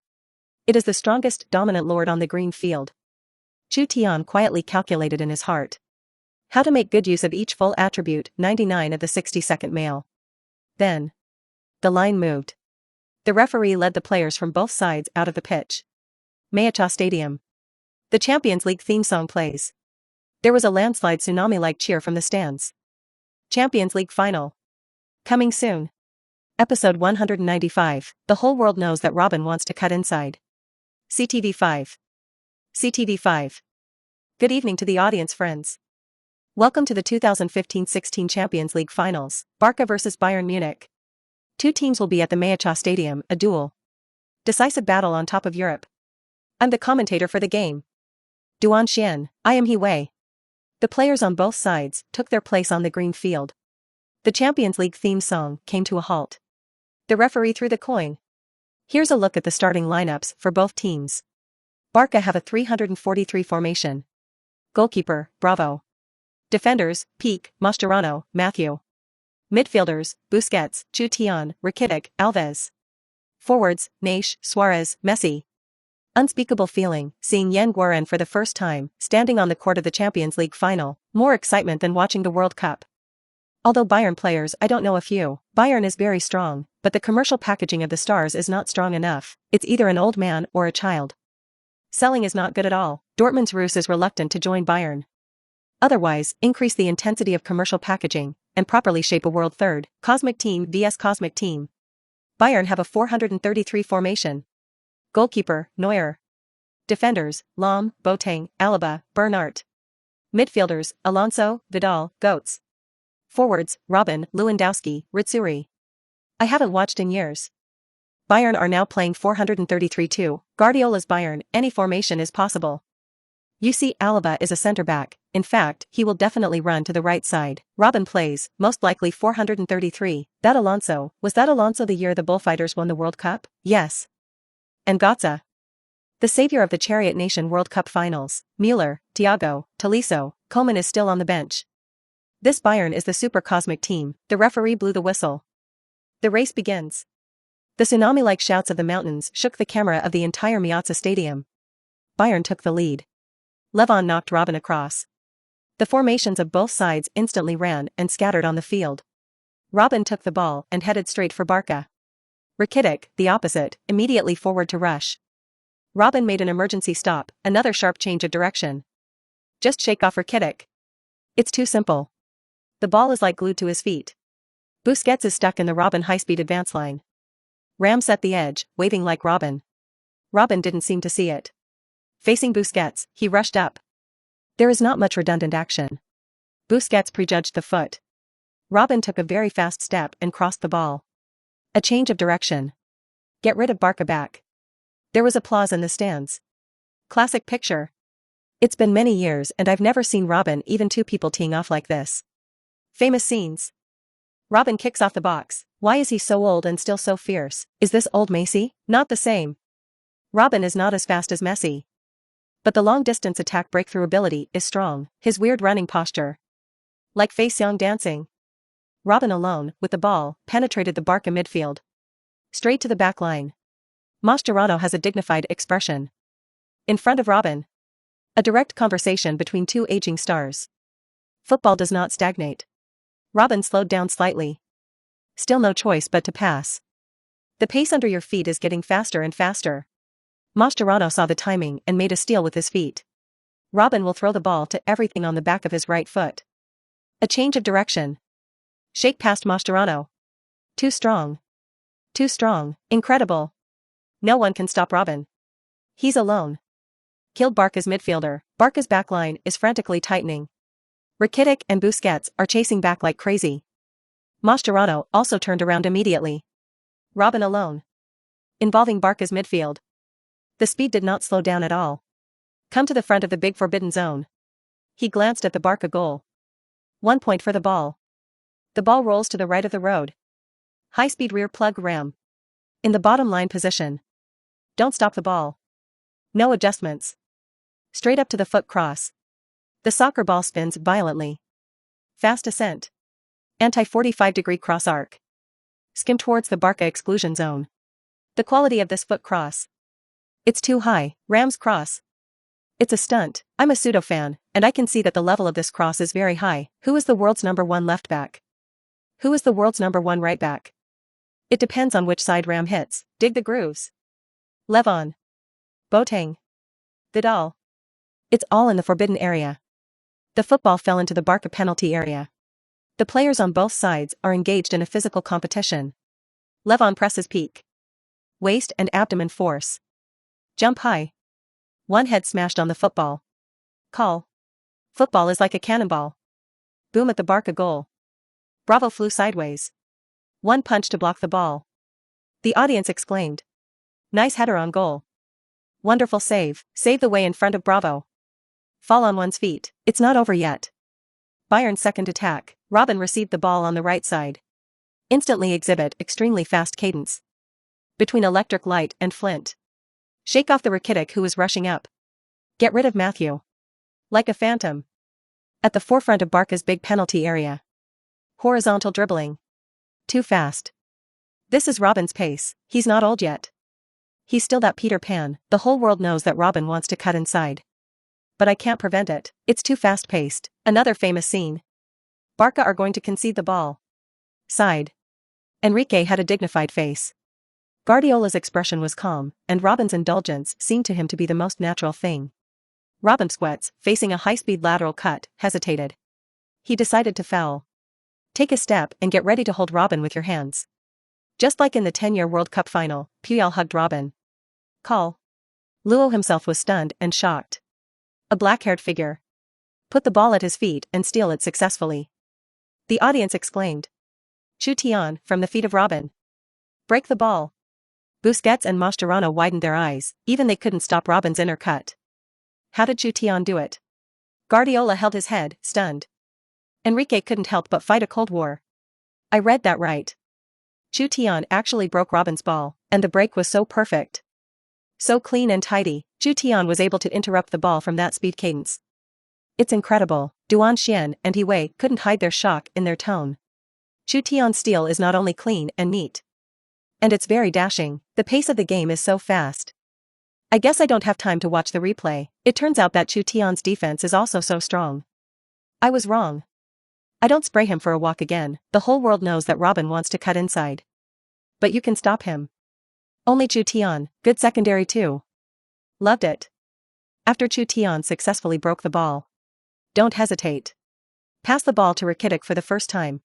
It is the strongest dominant lord on the green field. Chutian quietly calculated in his heart. How to make good use of each full attribute 99 of the 60-second mail. Then. The line moved. The referee led the players from both sides out of the pitch. Mayacha Stadium. The Champions League theme song plays. There was a landslide tsunami-like cheer from the stands. Champions League final. Coming soon. Episode 195. The whole world knows that Robin wants to cut inside. CTV5. CTV5. Good evening to the audience, friends. Welcome to the 2015-16 Champions League finals, Barca vs Bayern Munich. Two teams will be at the Mayacha Stadium, a duel. Decisive battle on top of Europe. I'm the commentator for the game. Duan Xian, I am He Wei. The players on both sides took their place on the green field. The Champions League theme song came to a halt. The referee threw the coin. Here's a look at the starting lineups for both teams. Barca have a 343 formation. Goalkeeper, Bravo. Defenders, Peak, Mascherano, Matthew. Midfielders, Busquets, Chutian, Rakitic, Alves. Forwards, Neymar, Suarez, Messi. Unspeakable feeling, seeing Yen Guoren for the first time, standing on the court of the Champions League final, more excitement than watching the World Cup. Although Bayern players, I don't know a few, Bayern is very strong, but the commercial packaging of the stars is not strong enough, it's either an old man or a child. Selling is not good at all, Dortmund's Roos is reluctant to join Bayern. Otherwise, increase the intensity of commercial packaging, and properly shape a world third, Cosmic Team vs Cosmic Team. Bayern have a 433 formation. Goalkeeper, Neuer. Defenders, Lahm, Boateng, Alaba, Bernat. Midfielders, Alonso, Vidal, Goetz. Forwards, Robben, Lewandowski, Ritsuri. I haven't watched in years. Bayern are now playing 433 too. Guardiola's Bayern, any formation is possible. You see, Alaba is a centre-back, in fact, he will definitely run to the right side. Robben plays, most likely 433. Was that Alonso the year the Bullfighters won the World Cup? Yes. And Götze. The savior of the Chariot Nation World Cup finals, Müller, Thiago, Tolisso, Koeman is still on the bench. This Bayern is the super cosmic team. The referee blew the whistle. The race begins. The tsunami-like shouts of the mountains shook the camera of the entire Miazza Stadium. Bayern took the lead. Levon knocked Robben across. The formations of both sides instantly ran and scattered on the field. Robben took the ball and headed straight for Barca. Rakitic, the opposite, immediately forward to rush. Robben made an emergency stop, another sharp change of direction. Just shake off Rakitic. It's too simple. The ball is like glued to his feet. Busquets is stuck in the Robben high-speed advance line. Ram set the edge, waving like Robben. Robben didn't seem to see it. Facing Busquets, he rushed up. There is not much redundant action. Busquets prejudged the foot. Robben took a very fast step and crossed the ball. A change of direction. Get rid of Barca back. There was applause in the stands. Classic picture. It's been many years and I've never seen Robben even two people teeing off like this. Famous scenes. Robben kicks off the box. Why is he so old and still so fierce? Is this old Messi? Not the same. Robben is not as fast as Messi. But the long-distance attack breakthrough ability is strong. His weird running posture. Like Face Young dancing. Robben alone, with the ball, penetrated the Barca midfield. Straight to the back line. Mascherano has a dignified expression. In front of Robben. A direct conversation between two aging stars. Football does not stagnate. Robben slowed down slightly. Still no choice but to pass. The pace under your feet is getting faster and faster. Mascherano saw the timing and made a steal with his feet. Robben will throw the ball to everything on the back of his right foot. A change of direction. Shake past Mascherano. Too strong. Too strong. Incredible. No one can stop Robben. He's alone. Killed Barca's midfielder. Barca's backline is frantically tightening. Rakitic and Busquets are chasing back like crazy. Mascherano also turned around immediately. Robben alone. Involving Barca's midfield. The speed did not slow down at all. Come to the front of the big forbidden zone. He glanced at the Barca goal. 1 point for the ball. The ball rolls to the right of the road. High-speed rear plug ram. In the bottom line position. Don't stop the ball. No adjustments. Straight up to the foot cross. The soccer ball spins violently. Fast ascent. Anti-45-degree cross arc. Skim towards the Barca exclusion zone. The quality of this foot cross. It's too high. Ram's cross. It's a stunt. I'm a pseudo-fan, and I can see that the level of this cross is very high. Who is the world's #1 left back? Who is the world's #1 right back? It depends on which side Ram hits. Dig the grooves. Levon. Boateng. Vidal. It's all in the forbidden area. The football fell into the Barca penalty area. The players on both sides are engaged in a physical competition. Levon presses peak. Waist and abdomen force. Jump high. One head smashed on the football. Call. Football is like a cannonball. Boom at the Barca goal. Bravo flew sideways. One punch to block the ball. The audience exclaimed. Nice header on goal. Wonderful save, save the way in front of Bravo. Fall on one's feet, it's not over yet. Bayern's second attack, Robin received the ball on the right side. Instantly exhibit extremely fast cadence. Between electric light and flint. Shake off the Rakitic who was rushing up. Get rid of Matthew. Like a phantom. At the forefront of Barca's big penalty area. Horizontal dribbling. Too fast. This is Robin's pace, he's not old yet. He's still that Peter Pan, the whole world knows that Robin wants to cut inside. But I can't prevent it, it's too fast-paced. Another famous scene. Barca are going to concede the ball. Side. Enrique had a dignified face. Guardiola's expression was calm, and Robin's indulgence seemed to him to be the most natural thing. Robin sweats, facing a high-speed lateral cut, hesitated. He decided to foul. Take a step and get ready to hold Robin with your hands. Just like in the 10-year World Cup final, Puyol hugged Robin. Call. Luo himself was stunned and shocked. A black-haired figure. Put the ball at his feet and steal it successfully. The audience exclaimed. Chutian, from the feet of Robin. Break the ball. Busquets and Mascherano widened their eyes, even they couldn't stop Robin's inner cut. How did Chutian do it? Guardiola held his head, stunned. Enrique couldn't help but fight a cold war. I read that right. Chutian actually broke Robin's ball, and the break was so perfect. So clean and tidy, Chutian was able to interrupt the ball from that speed cadence. It's incredible, Duan Xian and Wei couldn't hide their shock in their tone. Chutian's steal is not only clean and neat. And it's very dashing, the pace of the game is so fast. I guess I don't have time to watch the replay, it turns out that Chutian's defense is also so strong. I was wrong. I don't spray him for a walk again, the whole world knows that Robin wants to cut inside. But you can stop him. Only Chutian, good secondary too. Loved it. After Chutian successfully broke the ball. Don't hesitate. Pass the ball to Rakitic for the first time.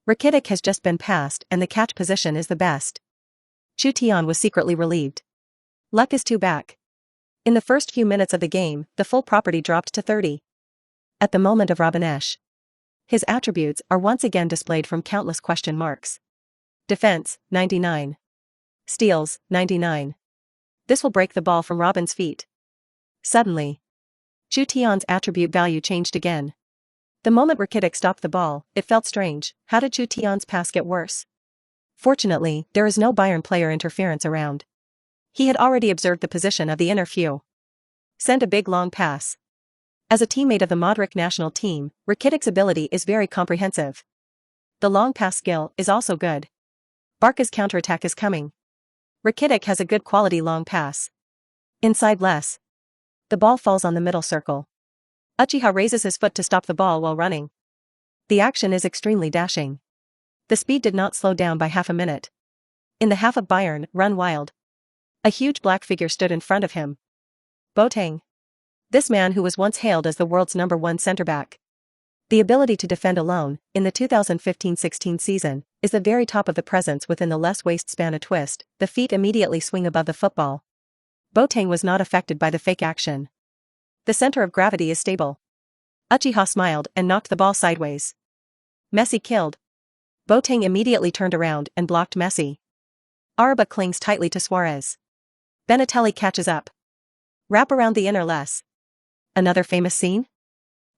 Rakitic has just been passed and the catch position is the best. Chutian was secretly relieved. Luck is 2 back. In the first few minutes of the game, the full property dropped to 30. At the moment of Robin-esque. His attributes are once again displayed from countless question marks. Defense, 99. Steals, 99. This will break the ball from Robin's feet. Suddenly. Chutian's attribute value changed again. The moment Rakitic stopped the ball, it felt strange. How did Chutian's pass get worse? Fortunately, there is no Bayern player interference around. He had already observed the position of the inner few. Send a big long pass. As a teammate of the Modric national team, Rakitic's ability is very comprehensive. The long pass skill is also good. Barca's counterattack is coming. Rakitic has a good quality long pass. Inside less. The ball falls on the middle circle. Uchiha raises his foot to stop the ball while running. The action is extremely dashing. The speed did not slow down by half a minute. In the half of Bayern, run wild. A huge black figure stood in front of him. Boateng. This man who was once hailed as the world's #1 centre-back. The ability to defend alone, in the 2015-16 season, is the very top of the presence within the less waist span a twist, the feet immediately swing above the football. Boateng was not affected by the fake action. The center of gravity is stable. Uchiha smiled and knocked the ball sideways. Messi killed. Boateng immediately turned around and blocked Messi. Araba clings tightly to Suarez. Benatelli catches up. Wrap around the inner less. Another famous scene?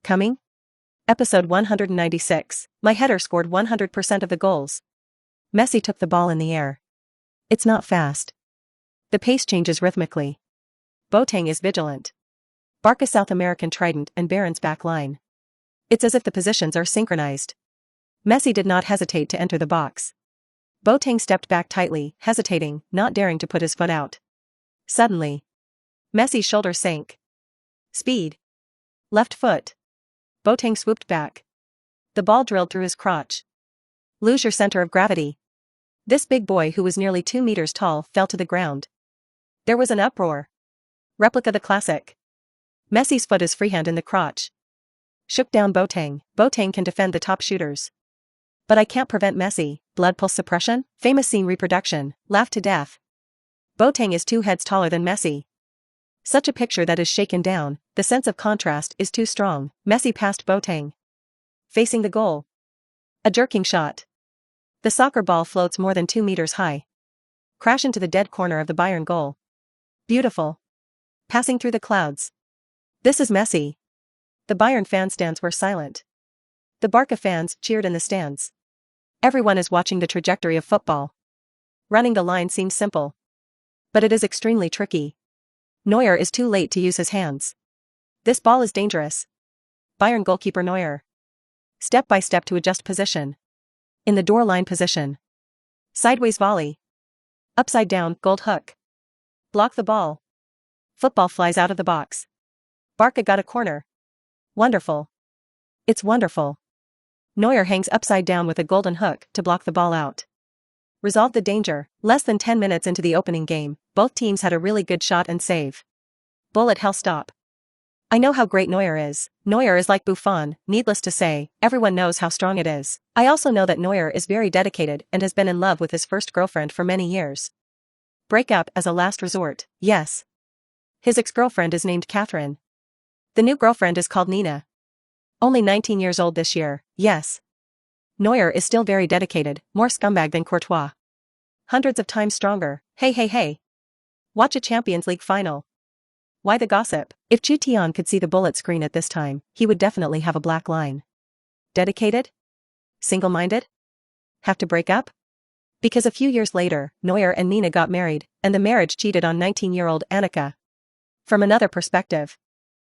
Coming? Episode 196, my header scored 100% of the goals. Messi took the ball in the air. It's not fast. The pace changes rhythmically. Boateng is vigilant. Barca South American trident and Baron's back line. It's as if the positions are synchronized. Messi did not hesitate to enter the box. Boateng stepped back tightly, hesitating, not daring to put his foot out. Suddenly. Messi's shoulder sank. Speed. Left foot. Boateng swooped back. The ball drilled through his crotch. Lose your center of gravity. This big boy who was nearly 2 meters tall fell to the ground. There was an uproar. Replica the classic. Messi's foot is freehand in the crotch. Shook down Boateng. Boateng can defend the top shooters. But I can't prevent Messi. Blood pulse suppression? Famous scene reproduction. Laugh to death. Boateng is 2 heads taller than Messi. Such a picture that is shaken down, the sense of contrast is too strong. Messi passed Boateng. Facing the goal. A jerking shot. The soccer ball floats more than 2 meters high. Crash into the dead corner of the Bayern goal. Beautiful. passing through the clouds. This is Messi. The Bayern fan stands were silent. The Barca fans cheered in the stands. Everyone is watching the trajectory of football. Running the line seems simple. But it is extremely tricky. Neuer is too late to use his hands. This ball is dangerous. Bayern goalkeeper Neuer. Step by step to adjust position. In the door line position. Sideways volley. Upside down, gold hook. Block the ball. Football flies out of the box. Barca got a corner. Wonderful. It's wonderful. Neuer hangs upside down with a golden hook to block the ball out. Resolved the danger. Less than 10 minutes into the opening game, both teams had a really good shot and save. Bullet hell stop. I know how great Neuer is. Neuer is like Buffon, needless to say, everyone knows how strong it is. I also know that Neuer is very dedicated and has been in love with his first girlfriend for many years. Break up as a last resort, yes. His ex-girlfriend is named Catherine. The new girlfriend is called Nina. Only 19 years old this year, yes. Neuer is still very dedicated, more scumbag than Courtois. Hundreds of times stronger. Hey. Watch a Champions League final. Why the gossip? If Chutian could see the bullet screen at this time, he would definitely have a black line. Dedicated? Single-minded? Have to break up? Because a few years later, Neuer and Nina got married, and the marriage cheated on 19-year-old Annika. From another perspective,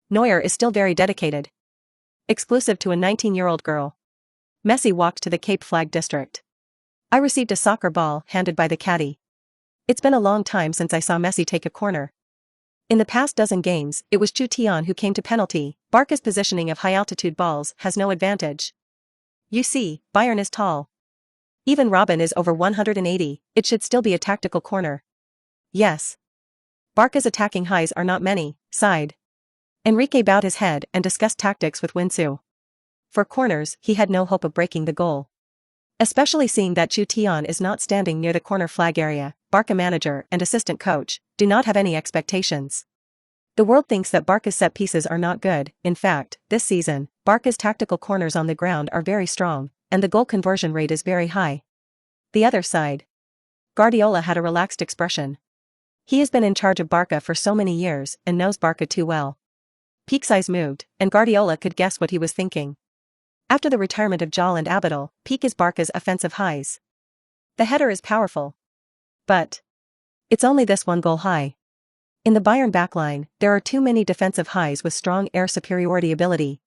Neuer is still very dedicated. Exclusive to a 19-year-old girl. Messi walked to the Cape Flag district. I received a soccer ball handed by the caddy. It's been a long time since I saw Messi take a corner. In the past dozen games, it was Chutian who came to penalty. Barca's positioning of high-altitude balls has no advantage. You see, Bayern is tall. Even Robin is over 180, it should still be a tactical corner. Yes. Barca's attacking highs are not many, sighed. Enrique bowed his head and discussed tactics with Winsu. For corners, he had no hope of breaking the goal. Especially seeing that Chutian is not standing near the corner flag area, Barca manager and assistant coach do not have any expectations. The world thinks that Barca's set pieces are not good. In fact, this season, Barca's tactical corners on the ground are very strong, and the goal conversion rate is very high. The other side. Guardiola had a relaxed expression. He has been in charge of Barca for so many years and knows Barca too well. Pique's eyes moved, and Guardiola could guess what he was thinking. After the retirement of Jal and Abidal, Pique is Barca's offensive highs. The header is powerful. But it's only this one goal high. In the Bayern backline, there are too many defensive highs with strong air superiority ability.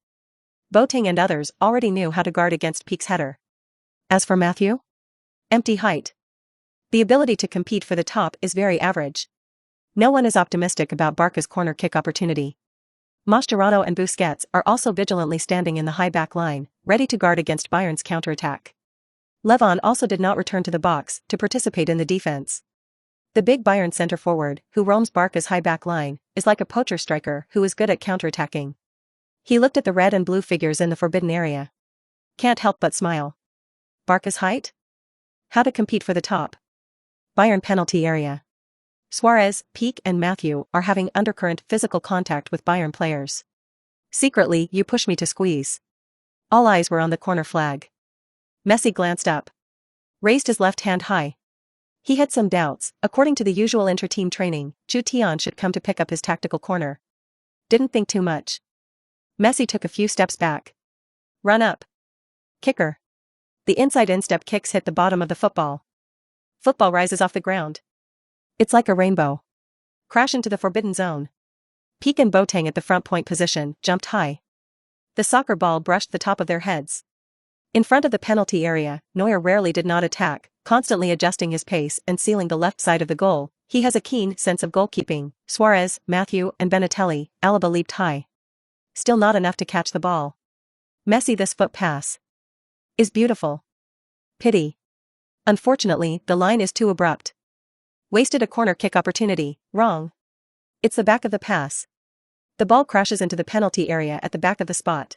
Boateng and others already knew how to guard against Pique's header. As for Matthew? Empty height. The ability to compete for the top is very average. No one is optimistic about Barca's corner kick opportunity. Mascherano and Busquets are also vigilantly standing in the high back line, ready to guard against Bayern's counterattack. Levon also did not return to the box to participate in the defense. The big Bayern center forward, who roams Barca's high back line, is like a poacher striker who is good at counterattacking. He looked at the red and blue figures in the forbidden area. Can't help but smile. Barca's height? How to compete for the top. Bayern penalty area. Suarez, Pique and Matthew are having undercurrent physical contact with Bayern players. Secretly, you push me to squeeze. All eyes were on the corner flag. Messi glanced up. Raised his left hand high. He had some doubts. According to the usual inter-team training, Chutian should come to pick up his tactical corner. Didn't think too much. Messi took a few steps back. Run up. Kicker. The inside instep kicks hit the bottom of the football. Football rises off the ground. It's like a rainbow. Crash into the forbidden zone. Pique and Boateng at the front point position jumped high. The soccer ball brushed the top of their heads. In front of the penalty area, Neuer rarely did not attack, constantly adjusting his pace and sealing the left side of the goal. He has a keen sense of goalkeeping. Suarez, Matthew and Benatelli, Alaba leaped high. Still not enough to catch the ball. Messi this foot pass is beautiful. Pity. Unfortunately, the line is too abrupt. Wasted a corner kick opportunity, wrong. It's the back of the pass. The ball crashes into the penalty area at the back of the spot.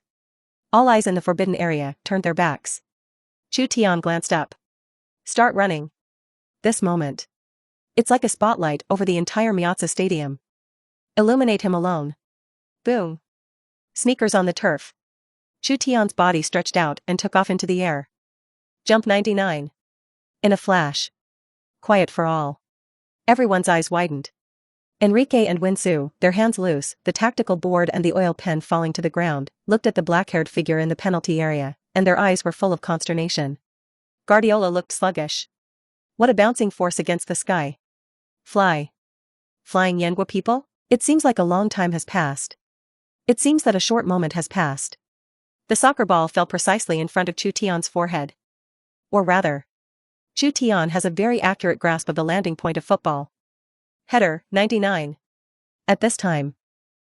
All eyes in the forbidden area turned their backs. Chutian glanced up. Start running. This moment. It's like a spotlight over the entire Miazza Stadium. Illuminate him alone. Boom. Sneakers on the turf. Chutian's body stretched out and took off into the air. Jump 99. In a flash. Quiet for all. Everyone's eyes widened. Enrique and Winsu, their hands loose, the tactical board and the oil pen falling to the ground, looked at the black-haired figure in the penalty area, and their eyes were full of consternation. Guardiola looked sluggish. What a bouncing force against the sky. Flying Yenhua people? It seems like a long time has passed. It seems that a short moment has passed. The soccer ball fell precisely in front of Chutian's forehead. Or rather, Chutian has a very accurate grasp of the landing point of football. Header, 99. At this time,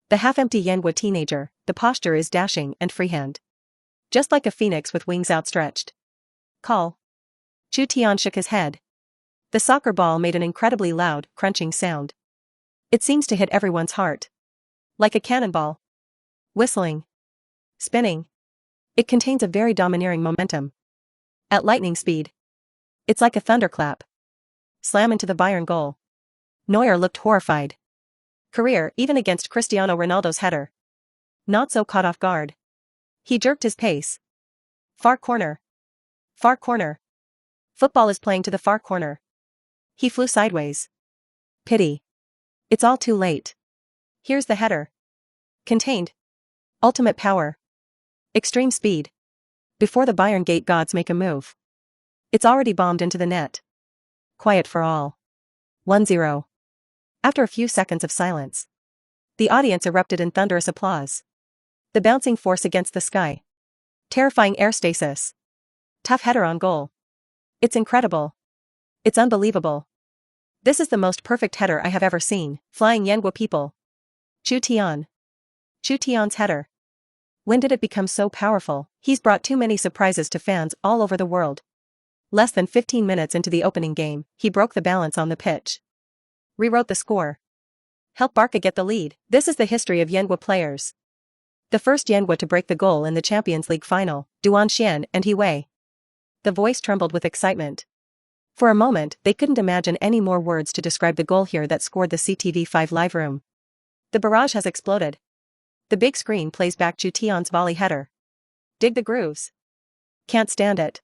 the half-empty Yenhua teenager, the posture is dashing and freehand. Just like a phoenix with wings outstretched. Call. Chutian shook his head. The soccer ball made an incredibly loud, crunching sound. It seems to hit everyone's heart. Like a cannonball. Whistling. Spinning. It contains a very domineering momentum. At lightning speed. It's like a thunderclap. Slam into the Bayern goal. Neuer looked horrified. Career, even against Cristiano Ronaldo's header. Not so caught off guard. He jerked his pace. Far corner. Far corner. Football is playing to the far corner. He flew sideways. Pity. It's all too late. Here's the header. Contained. Ultimate power. Extreme speed. Before the Bayern gate gods make a move. It's already bombed into the net. Quiet for all. 1-0. After a few seconds of silence, the audience erupted in thunderous applause. The bouncing force against the sky. Terrifying air stasis. Tough header on goal. It's incredible. It's unbelievable. This is the most perfect header I have ever seen. Flying Yenhua people. Chutian's header. When did it become so powerful? He's brought too many surprises to fans all over the world. Less than 15 minutes into the opening game, he broke the balance on the pitch. Rewrote the score. Helped Barca get the lead. This is the history of Yenhua players. The first Yenhua to break the goal in the Champions League final, Xian and Hiwei. The voice trembled with excitement. For a moment, they couldn't imagine any more words to describe the goal here that scored the CTV5 live room. The barrage has exploded. The big screen plays back Chutian's volley header. Dig the grooves. Can't stand it.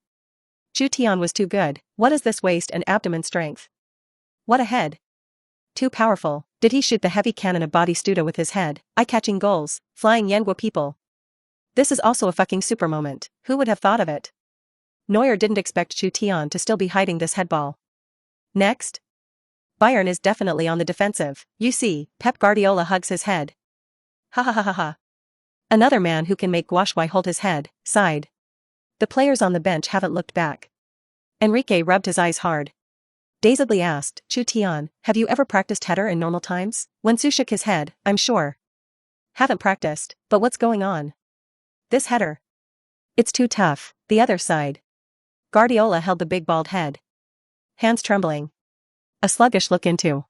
Chutian was too good. What is this waist and abdomen strength? What a head. Too powerful. Did he shoot the heavy cannon of Batistuta with his head? Eye-catching goals. Flying Yenhua people. This is also a fucking super moment. Who would have thought of it? Neuer didn't expect Chutian to still be hiding this headball. Next. Bayern is definitely on the defensive. You see, Pep Guardiola hugs his head. Ha ha ha ha ha. Another man who can make Guashuai hold his head, sighed. The players on the bench haven't looked back. Enrique rubbed his eyes hard. Dazedly asked, Chutian, have you ever practiced header in normal times? Wensu shook his head, I'm sure. Haven't practiced, but what's going on? This header. It's too tough. The other side. Guardiola held the big bald head. Hands trembling. A sluggish look into.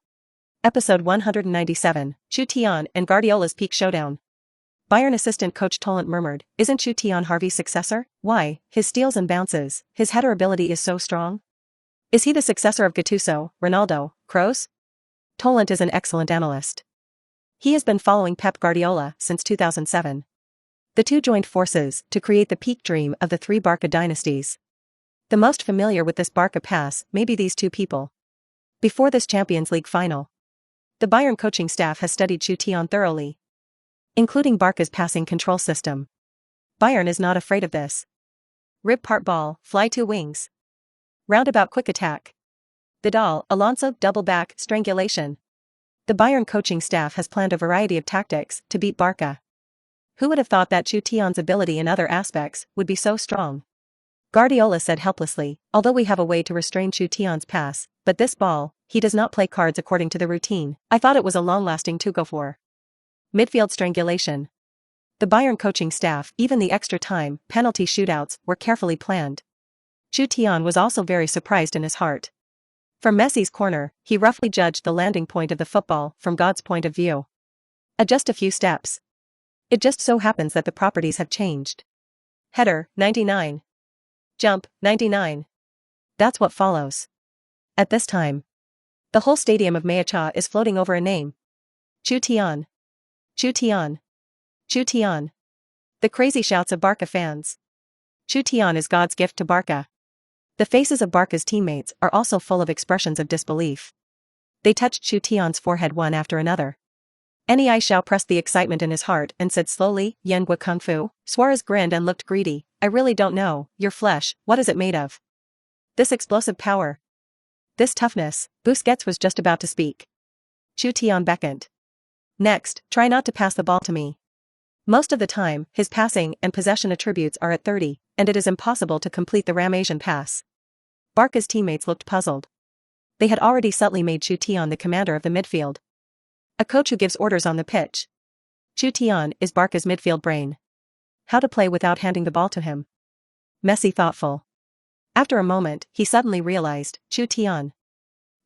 Episode 197, Chutian and Guardiola's peak showdown. Bayern assistant coach Tolant murmured, isn't Chutian Harvey's successor? Why, his steals and bounces, his header ability is so strong. Is he the successor of Gattuso, Ronaldo, Kroos? Tolant is an excellent analyst. He has been following Pep Guardiola since 2007. The two joined forces to create the peak dream of the three Barca dynasties. The most familiar with this Barca pass may be these two people. Before this Champions League final, the Bayern coaching staff has studied Chutian thoroughly, including Barca's passing control system. Bayern is not afraid of this. Rib part ball, fly two wings. Roundabout quick attack. Vidal, Alonso double back strangulation. The Bayern coaching staff has planned a variety of tactics to beat Barca. Who would have thought that Chutian's ability in other aspects would be so strong? Guardiola said helplessly, although we have a way to restrain Chutian's pass, but this ball, he does not play cards according to the routine. I thought it was a long-lasting 2-go-4. Midfield strangulation. The Bayern coaching staff, even the extra time, penalty shootouts, were carefully planned. Chutian was also very surprised in his heart. From Messi's corner, he roughly judged the landing point of the football from God's point of view. Just a few steps. It just so happens that the properties have changed. Header, 99. Jump, 99. That's what follows. At this time, the whole stadium of Mayacha is floating over a name. Chutian. Chutian. Chutian. The crazy shouts of Barca fans. Chutian is God's gift to Barca. The faces of Barca's teammates are also full of expressions of disbelief. They touched Chutian's forehead one after another. Nei Xiao pressed the excitement in his heart and said slowly, Yengua Kung Fu. Suarez grinned and looked greedy. I really don't know, your flesh, what is it made of? This explosive power. This toughness. Busquets was just about to speak. Chutian beckoned. Next, try not to pass the ball to me. Most of the time, his passing and possession attributes are at 30, and it is impossible to complete the Ramasian pass. Barca's teammates looked puzzled. They had already subtly made Chutian the commander of the midfield. A coach who gives orders on the pitch. Chutian is Barca's midfield brain. How to play without handing the ball to him? Messi thoughtful. After a moment, he suddenly realized, Chutian.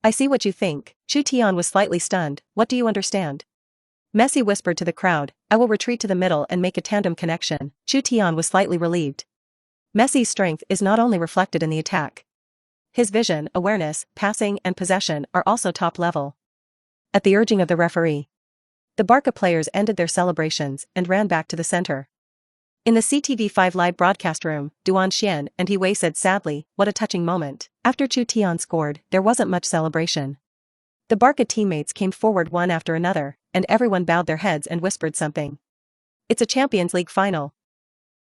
I see what you think. Chutian was slightly stunned. What do you understand? Messi whispered to the crowd, I will retreat to the middle and make a tandem connection. Chutian was slightly relieved. Messi's strength is not only reflected in the attack. His vision, awareness, passing, and possession are also top level. At the urging of the referee, the Barca players ended their celebrations and ran back to the center. In the CTV5 live broadcast room, Duan Xian and He said sadly, what a touching moment. After Chutian scored, there wasn't much celebration. The Barca teammates came forward one after another, and everyone bowed their heads and whispered something. It's a Champions League final.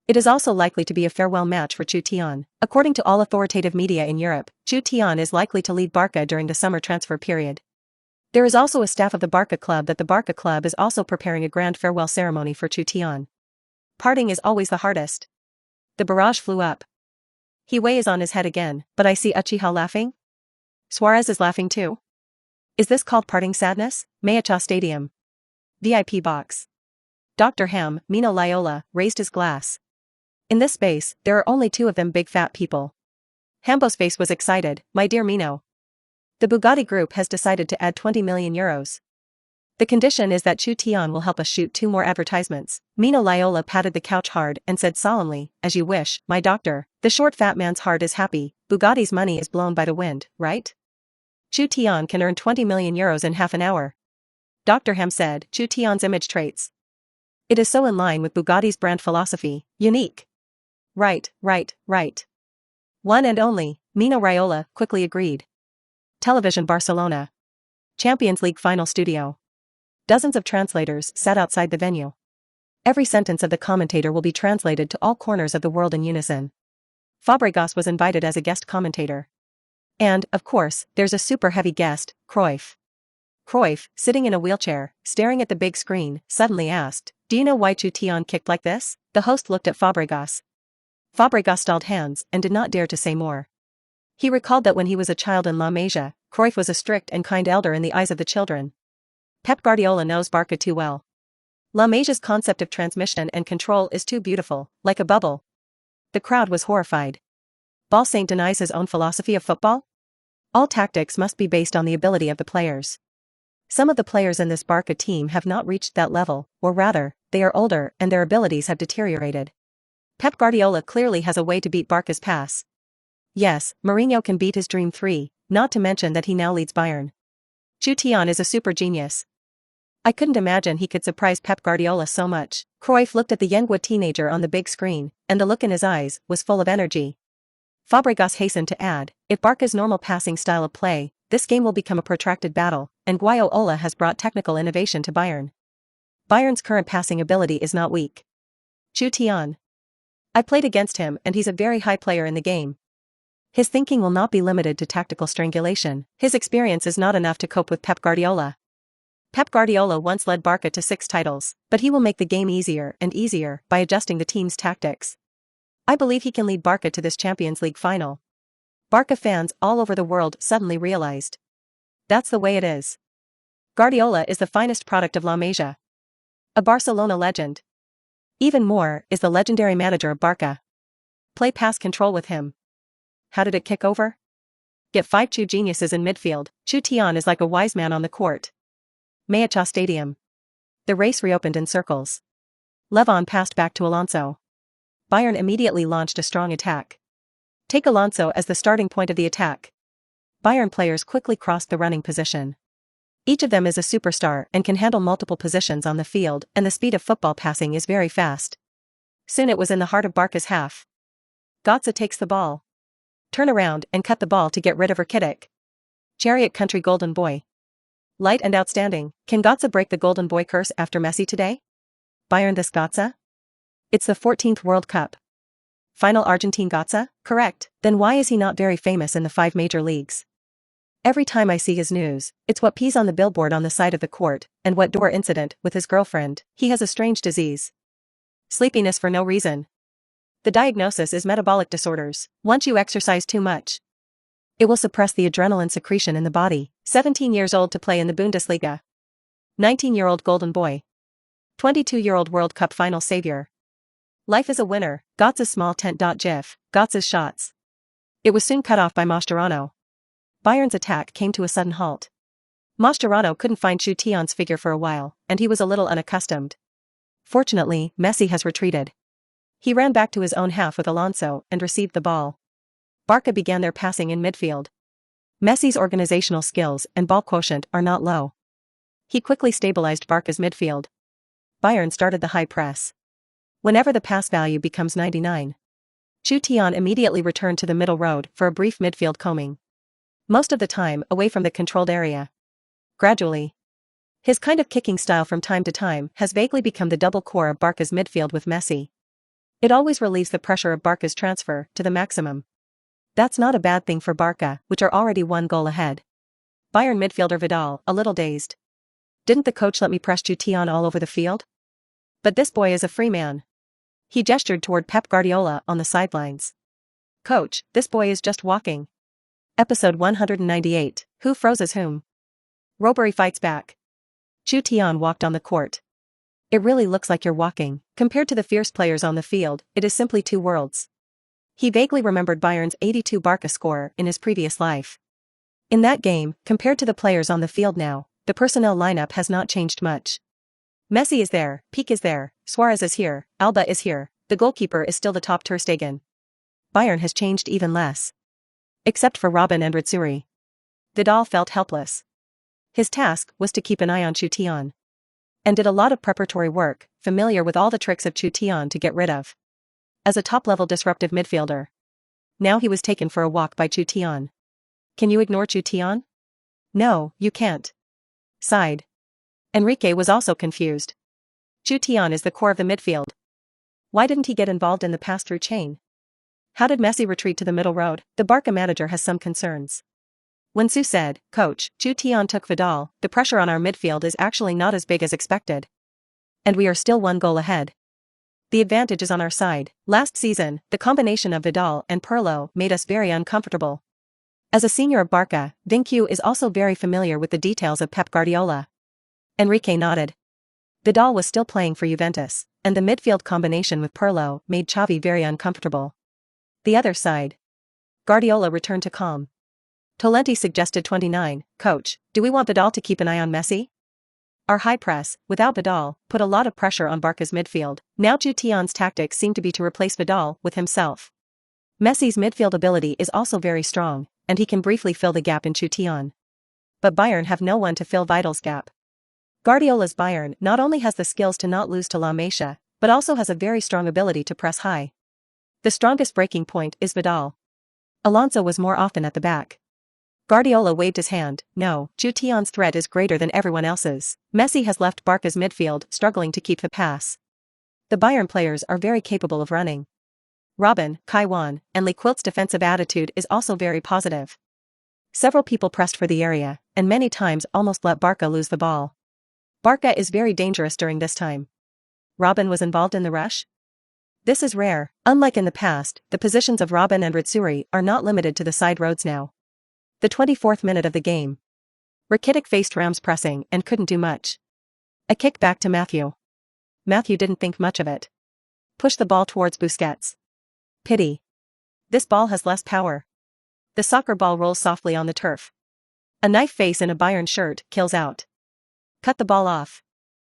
It is also likely to be a farewell match for Chutian. According to all authoritative media in Europe, Chutian is likely to lead Barca during the summer transfer period. There is also a staff of the Barca club that the Barca club is also preparing a grand farewell ceremony for Chutian. Parting is always the hardest. The barrage flew up. He is on his head again, but I see Uchiha laughing. Suarez is laughing too. Is this called parting sadness? Mayacha Stadium. VIP box. Dr. Ham, Mino Raiola, raised his glass. In this space, there are only two of them big fat people. Hambo's face was excited, my dear Mino. The Bugatti Group has decided to add 20 million euros. The condition is that Chutian will help us shoot 2 more advertisements. Mino Raiola patted the couch hard and said solemnly, as you wish, my doctor. The short fat man's heart is happy, Bugatti's money is blown by the wind, right? Chutian can earn 20 million euros in half an hour. Dr. Ham said, Chutian's image traits. It is so in line with Bugatti's brand philosophy, unique. Right. One and only, Mino Raiola quickly agreed. Television Barcelona. Champions League final studio. Dozens of translators sat outside the venue. Every sentence of the commentator will be translated to all corners of the world in unison. Fabregas was invited as a guest commentator. And, of course, there's a super heavy guest, Cruyff. Cruyff, sitting in a wheelchair, staring at the big screen, suddenly asked, do you know why Chutian kicked like this? The host looked at Fabregas. Fabregas stalled hands and did not dare to say more. He recalled that when he was a child in La Masia, Cruyff was a strict and kind elder in the eyes of the children. Pep Guardiola knows Barca too well. La Masia's concept of transmission and control is too beautiful, like a bubble. The crowd was horrified. Ballon denies his own philosophy of football? All tactics must be based on the ability of the players. Some of the players in this Barca team have not reached that level, or rather, they are older and their abilities have deteriorated. Pep Guardiola clearly has a way to beat Barca's pass. Yes, Mourinho can beat his Dream 3, not to mention that he now leads Bayern. Chutian is a super genius. I couldn't imagine he could surprise Pep Guardiola so much. Cruyff looked at the Yengua teenager on the big screen, and the look in his eyes was full of energy. Fabregas hastened to add, if Barca's normal passing style of play, this game will become a protracted battle, and Guardiola has brought technical innovation to Bayern. Bayern's current passing ability is not weak. Chutian. I played against him and he's a very high player in the game. His thinking will not be limited to tactical strangulation. His experience is not enough to cope with Pep Guardiola. Pep Guardiola once led Barca to 6 titles, but he will make the game easier and easier by adjusting the team's tactics. I believe he can lead Barca to this Champions League final. Barca fans all over the world suddenly realized. That's the way it is. Guardiola is the finest product of La Masia. A Barcelona legend. Even more is the legendary manager of Barca. Play pass control with him. How did it kick over? Get 5 true geniuses in midfield. Chutian is like a wise man on the court. Mayacha Stadium. The race reopened in circles. Levon passed back to Alonso. Bayern immediately launched a strong attack. Take Alonso as the starting point of the attack. Bayern players quickly crossed the running position. Each of them is a superstar and can handle multiple positions on the field, and the speed of football passing is very fast. Soon it was in the heart of Barca's half. Götze takes the ball. Turn around and cut the ball to get rid of Rakitic. Chariot Country Golden Boy. Light and outstanding. Can Götze break the golden boy curse after Messi today? Bayern this Götze? It's the 14th World Cup. Final Argentine Götze? Correct. Then why is he not very famous in the 5 major leagues? Every time I see his news, it's what peas on the billboard on the side of the court, and what door incident with his girlfriend. He has a strange disease. Sleepiness for no reason. The diagnosis is metabolic disorders. Once you exercise too much, it will suppress the adrenaline secretion in the body. 17 years old to play in the Bundesliga. 19-year-old golden boy. 22-year-old World Cup final savior. Life is a winner. Götze's small tent. GIF. Götze's shots. It was soon cut off by Mascherano. Bayern's attack came to a sudden halt. Mascherano couldn't find Chutian's figure for a while, and he was a little unaccustomed. Fortunately, Messi has retreated. He ran back to his own half with Alonso and received the ball. Barca began their passing in midfield. Messi's organizational skills and ball quotient are not low. He quickly stabilized Barca's midfield. Bayern started the high press. Whenever the pass value becomes 99, Chutian immediately returned to the middle road for a brief midfield combing. Most of the time away from the controlled area. Gradually, his kind of kicking style from time to time has vaguely become the double core of Barca's midfield with Messi. It always relieves the pressure of Barca's transfer to the maximum. That's not a bad thing for Barca, which are already 1 goal ahead. Bayern midfielder Vidal, a little dazed. Didn't the coach let me press Chutian all over the field? But this boy is a free man. He gestured toward Pep Guardiola on the sidelines. Coach, this boy is just walking. Episode 198, Who Froze Whom? Robbery fights back. Chutian walked on the court. It really looks like you're walking. Compared to the fierce players on the field, it is simply 2 worlds. He vaguely remembered Bayern's 82 Barca score in his previous life. In that game, compared to the players on the field now, the personnel lineup has not changed much. Messi is there, Pique is there, Suarez is here, Alba is here, the goalkeeper is still the top Ter Stegen. Bayern has changed even less. Except for Robben and Ritsuri. Vidal felt helpless. His task was to keep an eye on Chutian. And did a lot of preparatory work, familiar with all the tricks of Chutian to get rid of. As a top-level disruptive midfielder. Now he was taken for a walk by Chutian. Can you ignore Chutian? No, you can't. Sighed. Enrique was also confused. Chutian is the core of the midfield. Why didn't he get involved in the pass-through chain? How did Messi retreat to the middle road? The Barca manager has some concerns. When Su said, Coach, Chutian took Vidal, the pressure on our midfield is actually not as big as expected. And we are still 1 goal ahead. The advantage is on our side. Last season, the combination of Vidal and Pirlo made us very uncomfortable. As a senior of Barca, Vincu is also very familiar with the details of Pep Guardiola. Enrique nodded. Vidal was still playing for Juventus, and the midfield combination with Pirlo made Xavi very uncomfortable. The other side. Guardiola returned to calm. Tolenti suggested 29, Coach, do we want Vidal to keep an eye on Messi? Our high press, without Vidal, put a lot of pressure on Barca's midfield. Now Chutian's tactics seem to be to replace Vidal with himself. Messi's midfield ability is also very strong, and he can briefly fill the gap in Chutian. But Bayern have no one to fill Vidal's gap. Guardiola's Bayern not only has the skills to not lose to La Masia, but also has a very strong ability to press high. The strongest breaking point is Vidal. Alonso was more often at the back. Guardiola waved his hand. No, Chutian's threat is greater than everyone else's. Messi has left Barca's midfield struggling to keep the pass. The Bayern players are very capable of running. Robben, Kaiwan, and Lequilt's defensive attitude is also very positive. Several people pressed for the area, and many times almost let Barca lose the ball. Barca is very dangerous during this time. Robben was involved in the rush? This is rare. Unlike in the past, the positions of Robben and Ritsuri are not limited to the side roads now. The 24th minute of the game. Rakitic faced Rams pressing and couldn't do much. A kick back to Matthew. Matthew didn't think much of it. Pushed the ball towards Busquets. Pity. This ball has less power. The soccer ball rolls softly on the turf. A knife face in a Bayern shirt kills out. Cut the ball off.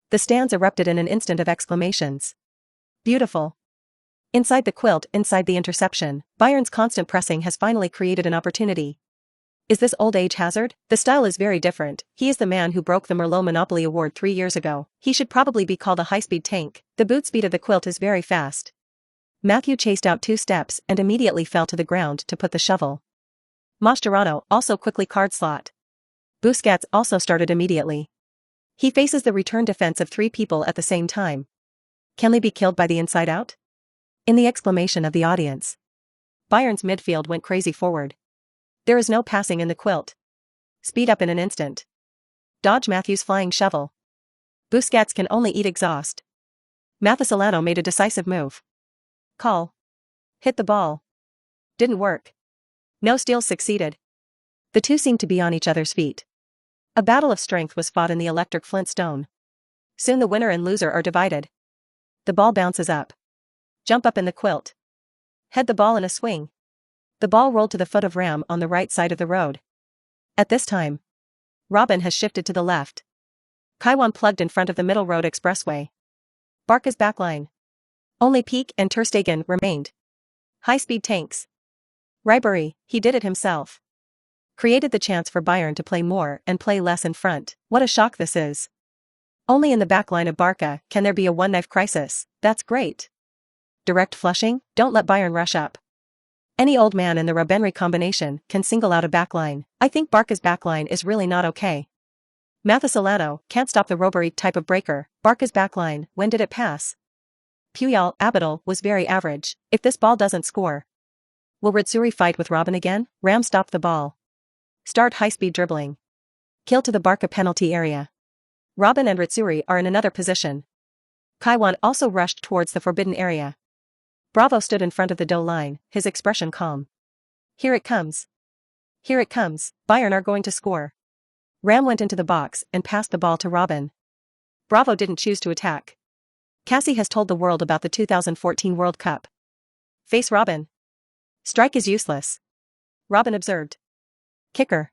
The stands erupted in an instant of exclamations. Beautiful. Inside the quilt, inside the interception, Bayern's constant pressing has finally created an opportunity. Is this old age hazard? The style is very different. He is the man who broke the Merlot Monopoly Award 3 years ago. He should probably be called a high-speed tank. The boot speed of the quilt is very fast. Matthew chased out 2 steps and immediately fell to the ground to put the shovel. Mascherano also quickly card slot. Busquets also started immediately. He faces the return defense of 3 people at the same time. Can they be killed by the inside out? In the exclamation of the audience. Bayern's midfield went crazy forward. There is no passing in the quilt. Speed up in an instant. Dodge Matthews' flying shovel. Busquets can only eat exhaust. Mathesolano made a decisive move. Call. Hit the ball. Didn't work. No steals succeeded. The two seemed to be on each other's feet. A battle of strength was fought in the electric Flintstone. Soon the winner and loser are divided. The ball bounces up. Jump up in the quilt. Head the ball in a swing. The ball rolled to the foot of Ram on the right side of the road. At this time, Robin has shifted to the left. Chutian plugged in front of the middle road expressway. Barca's backline. Only Peak and Ter Stegen remained. High-speed tanks. Ribery, he did it himself. Created the chance for Bayern to play more and play less in front. What a shock this is. Only in the backline of Barca can there be a one-knife crisis. That's great. Direct flushing, don't let Bayern rush up. Any old man in the Ribery combination can single out a backline. I think Barca's backline is really not okay. Mathesolano can't stop the Ribery type of breaker. Barca's backline, when did it pass? Puyol Abidal was very average. If this ball doesn't score, will Ritsuri fight with Robin again? Ram stopped the ball. Start high-speed dribbling. Kill to the Barca penalty area. Robin and Ritsuri are in another position. Chutian also rushed towards the forbidden area. Bravo stood in front of the dough line, his expression calm. Here it comes. Here it comes, Bayern are going to score. Ram went into the box and passed the ball to Robin. Bravo didn't choose to attack. Cassie has told the world about the 2014 World Cup. Face Robin. Strike is useless. Robin observed. Kicker.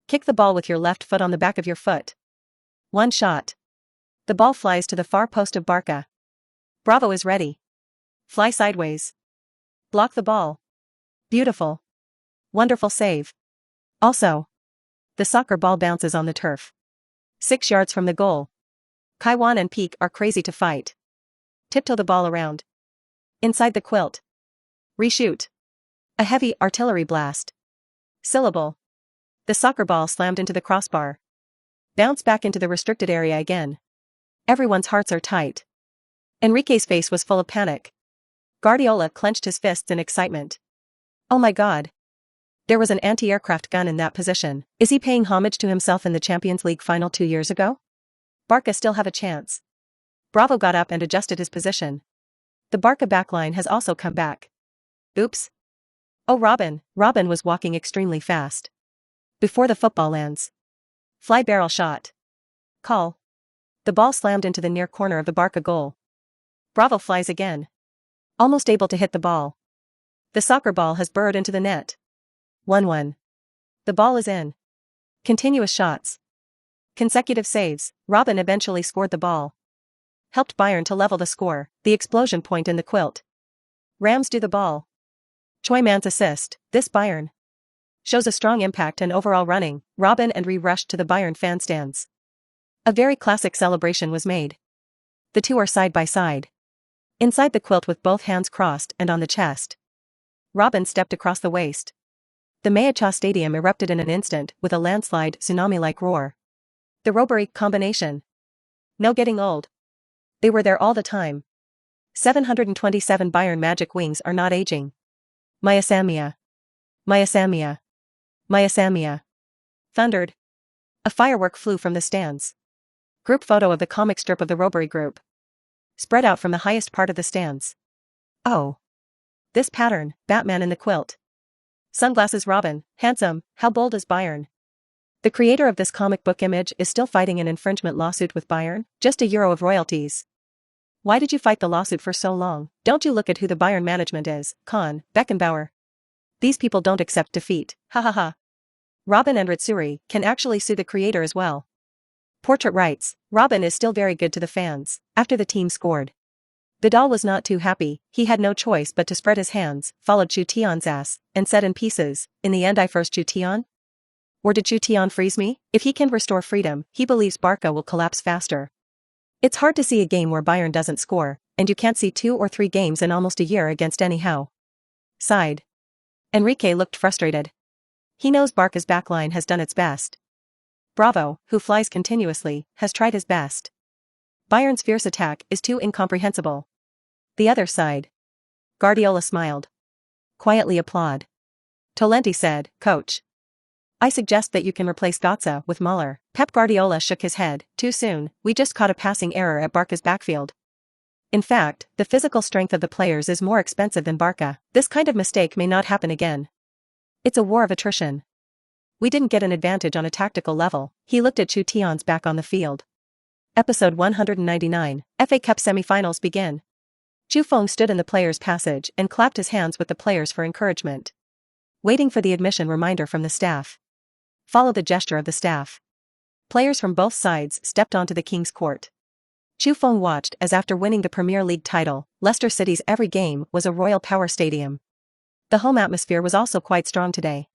Kick the ball with your left foot on the back of your foot. One shot. The ball flies to the far post of Barca. Bravo is ready. Fly sideways. Block the ball. Beautiful. Wonderful save. Also, the soccer ball bounces on the turf. 6 yards from the goal. Chutian and Peak are crazy to fight. Tiptoe the ball around. Inside the quilt. Reshoot. A heavy artillery blast. Syllable. The soccer ball slammed into the crossbar. Bounce back into the restricted area again. Everyone's hearts are tight. Enrique's face was full of panic. Guardiola clenched his fists in excitement. Oh my God. There was an anti-aircraft gun in that position. Is he paying homage to himself in the Champions League final 2 years ago? Barca still have a chance. Bravo got up and adjusted his position. The Barca backline has also come back. Oops. Oh Robin. Robin was walking extremely fast. Before the football lands. Fly barrel shot. Call. The ball slammed into the near corner of the Barca goal. Bravo flies again. Almost able to hit the ball. The soccer ball has burrowed into the net. 1-1. The ball is in. Continuous shots. Consecutive saves. Robin eventually scored the ball. Helped Bayern to level the score, the explosion point in the quilt. Rams do the ball. Choi Man's assist. This Bayern shows a strong impact and overall running. Robin and Ree rushed to the Bayern fan stands. A very classic celebration was made. The two are side by side. Inside the quilt with both hands crossed and on the chest. Robin stepped across the waist. The Mayacha Stadium erupted in an instant with a landslide tsunami-like roar. The Ribery combination. No getting old. They were there all the time. 727 Bayern magic wings are not aging. Maya Samia. Maya Samia. Maya Samia. Thundered. A firework flew from the stands. Group photo of the comic strip of the Ribery group. Spread out from the highest part of the stands. Oh. This pattern, Batman in the quilt. Sunglasses Robin, handsome, how bold is Bayern? The creator of this comic book image is still fighting an infringement lawsuit with Bayern, just €1 of royalties. Why did you fight the lawsuit for so long? Don't you look at who the Bayern management is, Kahn, Beckenbauer. These people don't accept defeat, ha ha ha. Robin and Ritsuri can actually sue the creator as well. Portrait writes, Robin is still very good to the fans, after the team scored. Vidal was not too happy, he had no choice but to spread his hands, followed Chutian's ass, and said in pieces, in the end I first Chutian? Or did Chutian freeze me? If he can restore freedom, he believes Barca will collapse faster. It's hard to see a game where Bayern doesn't score, and you can't see 2 or 3 games in almost a year against anyhow. Sighed. Enrique looked frustrated. He knows Barca's backline has done its best. Bravo, who flies continuously, has tried his best. Bayern's fierce attack is too incomprehensible. The other side. Guardiola smiled. Quietly applaud. Tolenti said, Coach. I suggest that you can replace Götze with Müller. Pep Guardiola shook his head. Too soon, we just caught a passing error at Barca's backfield. In fact, the physical strength of the players is more expensive than Barca. This kind of mistake may not happen again. It's a war of attrition. We didn't get an advantage on a tactical level. He looked at Chutian's back on the field. Episode 199, FA Cup semi-finals begin. Chu Feng stood in the players' passage and clapped his hands with the players for encouragement. Waiting for the admission reminder from the staff. Follow the gesture of the staff. Players from both sides stepped onto the King's Court. Chu Feng watched as after winning the Premier League title, Leicester City's every game was a Royal Power Stadium. The home atmosphere was also quite strong today.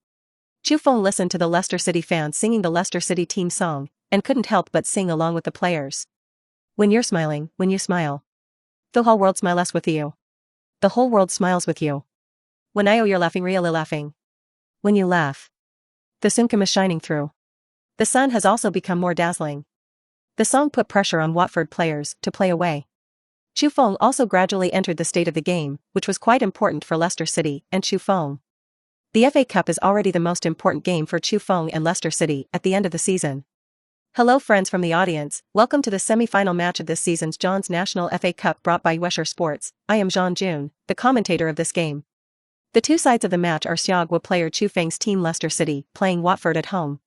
Chu Feng listened to the Leicester City fans singing the Leicester City team song, and couldn't help but sing along with the players. When you're smiling, when you smile. The whole world smiles with you. The whole world smiles with you. When you're laughing, really laughing. When you laugh. The sun is shining through. The sun has also become more dazzling. The song put pressure on Watford players to play away. Chu Feng also gradually entered the state of the game, which was quite important for Leicester City and Chu Feng. The FA Cup is already the most important game for Chu Feng and Leicester City at the end of the season. Hello friends from the audience, welcome to the semi-final match of this season's John's National FA Cup brought by Wesher Sports. I am Jean Jun, the commentator of this game. The two sides of the match are Xiagwa player Chu Feng's team Leicester City, playing Watford at home.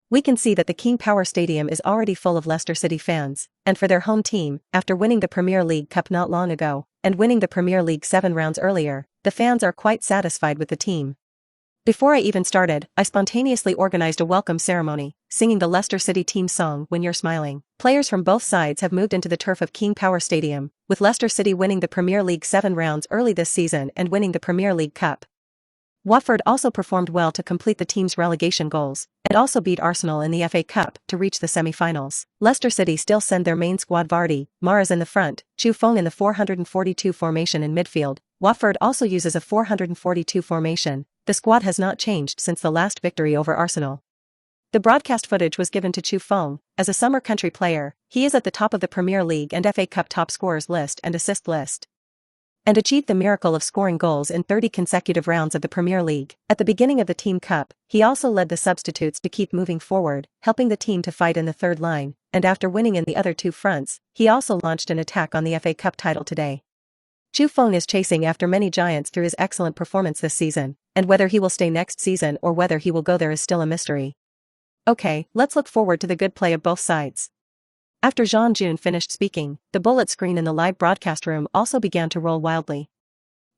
We can see that the King Power Stadium is already full of Leicester City fans, and for their home team, after winning the Premier League Cup not long ago, and winning the Premier League 7 rounds earlier, the fans are quite satisfied with the team. Before I even started, I spontaneously organized a welcome ceremony, singing the Leicester City team song When You're Smiling. Players from both sides have moved into the turf of King Power Stadium, with Leicester City winning the Premier League 7 rounds early this season and winning the Premier League Cup. Watford also performed well to complete the team's relegation goals, and also beat Arsenal in the FA Cup to reach the semi-finals. Leicester City still send their main squad Vardy, Mahrez in the front, Chu Feng in the 442 formation in midfield. Watford also uses a 442 formation. The squad has not changed since the last victory over Arsenal. The broadcast footage was given to Chu Feng. As a summer country player, he is at the top of the Premier League and FA Cup top scorers list and assist list. And achieved the miracle of scoring goals in 30 consecutive rounds of the Premier League. At the beginning of the Team Cup, he also led the substitutes to keep moving forward, helping the team to fight in the third line, and after winning in the other two fronts, he also launched an attack on the FA Cup title today. Chu Feng is chasing after many giants through his excellent performance this season, and whether he will stay next season or whether he will go there is still a mystery. Okay, let's look forward to the good play of both sides. After Jean Jun finished speaking, the bullet screen in the live broadcast room also began to roll wildly.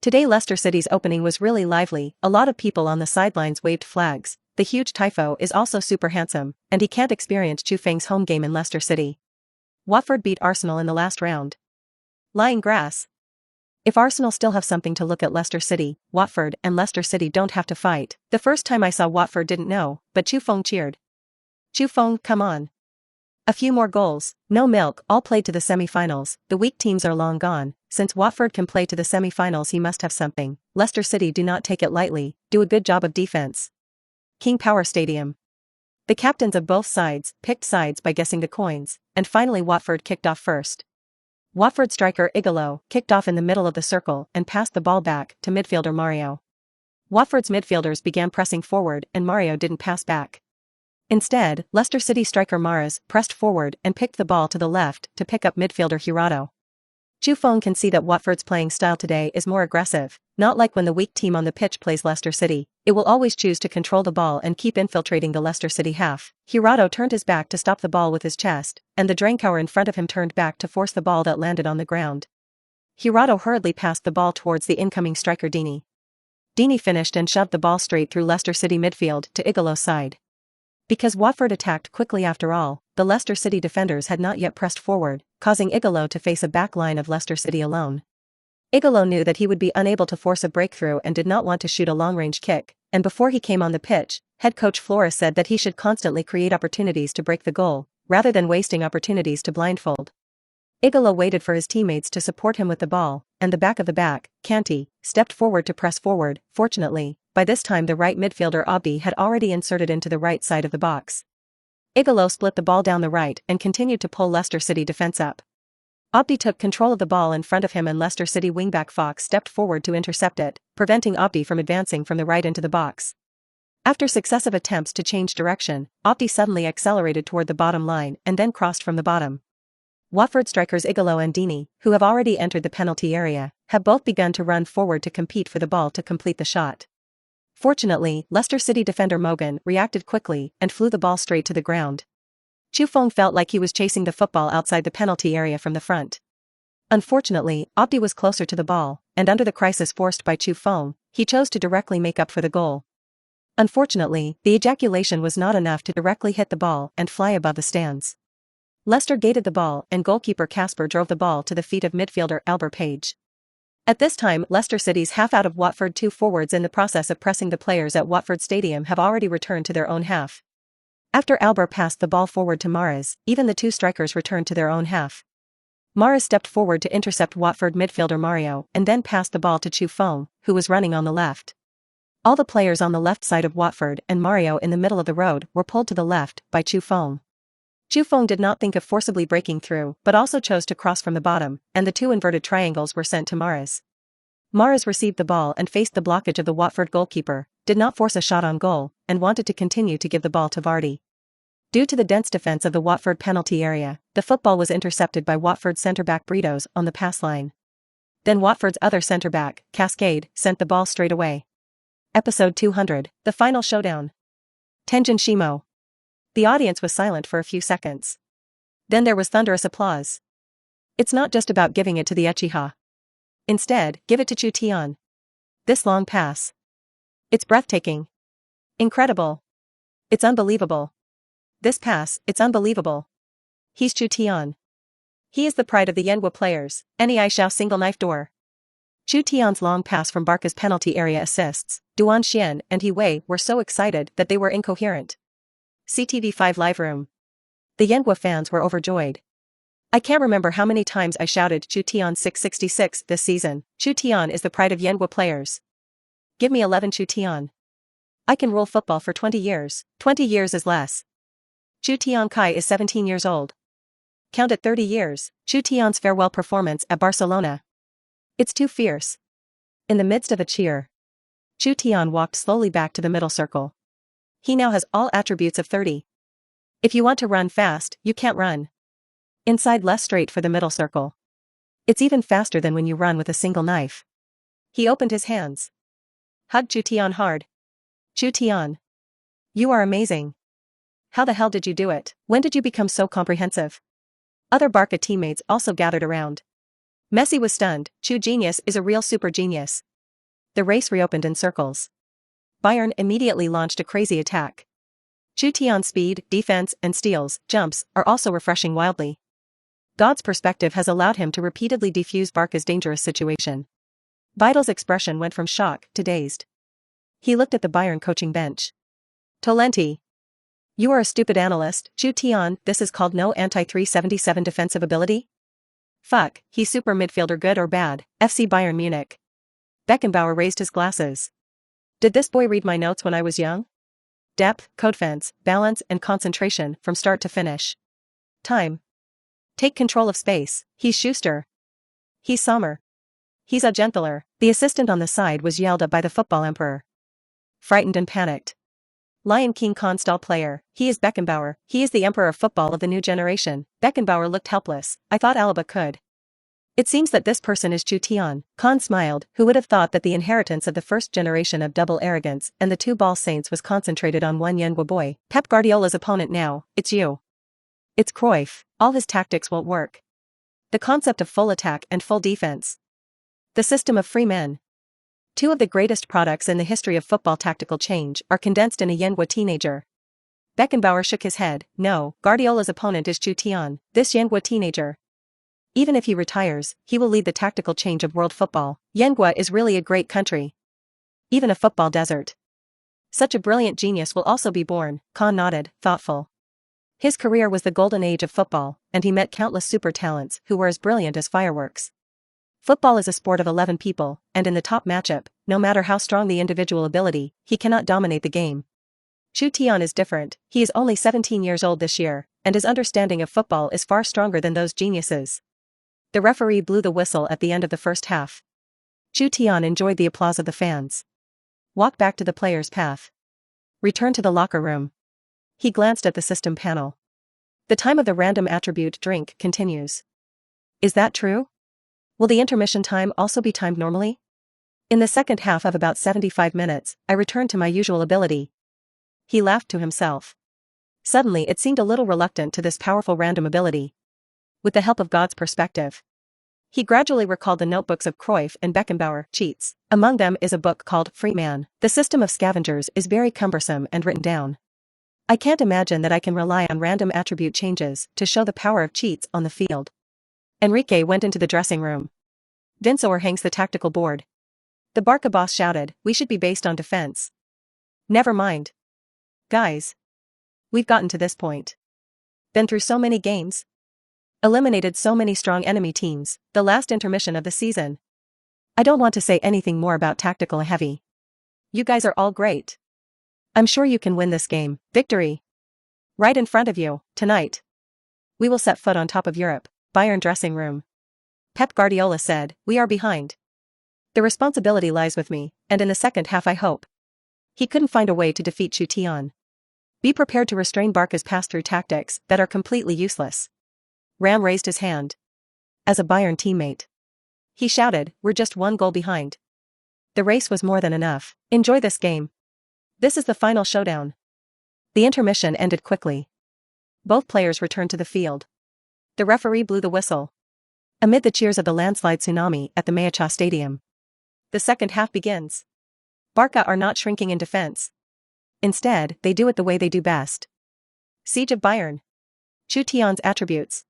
Today Leicester City's opening was really lively, a lot of people on the sidelines waved flags. The huge Tifo is also super handsome, and he can't experience Chu Feng's home game in Leicester City. Watford beat Arsenal in the last round. Lying grass. If Arsenal still have something to look at Leicester City, Watford and Leicester City don't have to fight. The first time I saw Watford didn't know, but Chu Feng cheered. Chu Feng, come on. A few more goals, no milk, all played to the semi-finals. The weak teams are long gone. Since Watford can play to the semi-finals he must have something. Leicester City do not take it lightly, do a good job of defense. King Power Stadium. The captains of both sides picked sides by guessing the coins, and finally Watford kicked off first. Watford striker Igalo kicked off in the middle of the circle and passed the ball back to midfielder Mario. Watford's midfielders began pressing forward and Mario didn't pass back. Instead, Leicester City striker Mahrez pressed forward and picked the ball to the left to pick up midfielder Hirado. Chu Feng can see that Watford's playing style today is more aggressive, not like when the weak team on the pitch plays Leicester City. It will always choose to control the ball and keep infiltrating the Leicester City half. Hirado turned his back to stop the ball with his chest, and the Drankauer in front of him turned back to force the ball that landed on the ground. Hirado hurriedly passed the ball towards the incoming striker Dini. Dini finished and shoved the ball straight through Leicester City midfield to Igalo's side. Because Watford attacked quickly after all, the Leicester City defenders had not yet pressed forward, causing Igalo to face a back line of Leicester City alone. Igalo knew that he would be unable to force a breakthrough and did not want to shoot a long-range kick, and before he came on the pitch, head coach Flores said that he should constantly create opportunities to break the goal, rather than wasting opportunities to blindfold. Igalo waited for his teammates to support him with the ball, and the back of the back, Kanti, stepped forward to press forward. Fortunately, by this time the right midfielder Abdi had already inserted into the right side of the box. Igalo split the ball down the right and continued to pull Leicester City defense up. Abdi took control of the ball in front of him and Leicester City wingback Fox stepped forward to intercept it, preventing Abdi from advancing from the right into the box. After successive attempts to change direction, Abdi suddenly accelerated toward the bottom line and then crossed from the bottom. Watford strikers Igalo and Dini, who have already entered the penalty area, have both begun to run forward to compete for the ball to complete the shot. Fortunately, Leicester City defender Mogan reacted quickly and flew the ball straight to the ground. Chu Feng felt like he was chasing the football outside the penalty area from the front. Unfortunately, Abdi was closer to the ball, and under the crisis forced by Chu Feng, he chose to directly make up for the goal. Unfortunately, the ejaculation was not enough to directly hit the ball and fly above the stands. Leicester gated the ball and goalkeeper Casper drove the ball to the feet of midfielder Albert Page. At this time, Leicester City's half out of Watford 2 forwards in the process of pressing the players at Watford Stadium have already returned to their own half. After Albert passed the ball forward to Mahrez, even the two strikers returned to their own half. Mahrez stepped forward to intercept Watford midfielder Mario and then passed the ball to Chu Feng, who was running on the left. All the players on the left side of Watford and Mario in the middle of the road were pulled to the left by Chu Feng. Chu Feng did not think of forcibly breaking through but also chose to cross from the bottom, and the two inverted triangles were sent to Mahrez. Mahrez received the ball and faced the blockage of the Watford goalkeeper, did not force a shot on goal, and wanted to continue to give the ball to Vardy. Due to the dense defense of the Watford penalty area, the football was intercepted by Watford centre-back Britos on the pass line. Then Watford's other centre-back, Cascade, sent the ball straight away. Episode 200, the final showdown. Tenjin Shimo. The audience was silent for a few seconds. Then there was thunderous applause. It's not just about giving it to the Uchiha. Instead, give it to Chutian. This long pass. It's breathtaking. Incredible. It's unbelievable. This pass, it's unbelievable. He's Chutian. He is the pride of the Yenhua players, Nei Xiao single knife door. Chutian's long pass from Barca's penalty area assists, Duan Xian and He Wei were so excited that they were incoherent. CTV5 Live Room. The Yenhua fans were overjoyed. I can't remember how many times I shouted Chutian 666 this season. Chutian is the pride of Yenhua players. Give me 11 Chutian. I can rule football for 20 years, 20 years is less. Chutian Kai is 17 years old. Count it 30 years, Chutian's farewell performance at Barcelona. It's too fierce. In the midst of a cheer, Chutian walked slowly back to the middle circle. He now has all attributes of 30. If you want to run fast, you can't run. Inside less straight for the middle circle. It's even faster than when you run with a single knife. He opened his hands. Hugged Chutian hard. Chutian. You are amazing. How the hell did you do it? When did you become so comprehensive? Other Barca teammates also gathered around. Messi was stunned. Chu genius is a real super genius. The race reopened in circles. Bayern immediately launched a crazy attack. Chutian's speed, defense, and steals, jumps, are also refreshing wildly. God's perspective has allowed him to repeatedly defuse Barca's dangerous situation. Vidal's expression went from shock to dazed. He looked at the Bayern coaching bench. Tolenti. You are a stupid analyst, Chutian. This is called no anti-377 defensive ability? Fuck, he's super midfielder good or bad, FC Bayern Munich. Beckenbauer raised his glasses. Did this boy read my notes when I was young? Depth, code fence, balance and concentration from start to finish. Time. Take control of space. He's Schuster. He's Sommer. He's a gentler. The assistant on the side was yelled at by the football emperor. Frightened and panicked. Lion King Constal player, he is Beckenbauer, he is the emperor of football of the new generation. Beckenbauer looked helpless. I thought Alaba could. It seems that this person is Chutian. Khan smiled. Who would have thought that the inheritance of the first generation of double arrogance and the two ball saints was concentrated on one Yenhua boy? Pep Guardiola's opponent now, it's you. It's Cruyff. All his tactics won't work. The concept of full attack and full defense. The system of free men. Two of the greatest products in the history of football tactical change are condensed in a Yenhua teenager. Beckenbauer shook his head. No, Guardiola's opponent is Chutian, this Yenhua teenager. Even if he retires, he will lead the tactical change of world football. Yenhua is really a great country. Even a football desert. Such a brilliant genius will also be born. Khan nodded, thoughtful. His career was the golden age of football, and he met countless super talents who were as brilliant as fireworks. Football is a sport of 11 people, and in the top matchup, no matter how strong the individual ability, he cannot dominate the game. Chutian is different, he is only 17 years old this year, and his understanding of football is far stronger than those geniuses. The referee blew the whistle at the end of the first half. Chutian enjoyed the applause of the fans. Walked back to the players' path. Returned to the locker room. He glanced at the system panel. The time of the random attribute drink continues. Is that true? Will the intermission time also be timed normally? In the second half of about 75 minutes, I returned to my usual ability. He laughed to himself. Suddenly it seemed a little reluctant to this powerful random ability. With the help of God's perspective. He gradually recalled the notebooks of Cruyff and Beckenbauer cheats. Among them is a book called Free Man. The system of scavengers is very cumbersome and written down. I can't imagine that I can rely on random attribute changes to show the power of cheats on the field. Enrique went into the dressing room. Vincor hangs the tactical board. The Barca boss shouted, "We should be based on defense." Never mind. Guys. We've gotten to this point. Been through so many games. Eliminated so many strong enemy teams, the last intermission of the season. I don't want to say anything more about tactical heavy. You guys are all great. I'm sure you can win this game. Victory. Right in front of you, tonight. We will set foot on top of Europe. Bayern dressing room. Pep Guardiola said, "We are behind. The responsibility lies with me, and in the second half I hope." He couldn't find a way to defeat Chutian. Be prepared to restrain Barca's pass-through tactics that are completely useless. Ram raised his hand. As a Bayern teammate. He shouted, "We're just one goal behind." The race was more than enough. Enjoy this game. This is the final showdown. The intermission ended quickly. Both players returned to the field. The referee blew the whistle. Amid the cheers of the landslide tsunami at the Meacha Stadium. The second half begins. Barca are not shrinking in defense. Instead, they do it the way they do best. Siege of Bayern. Chutian's attributes.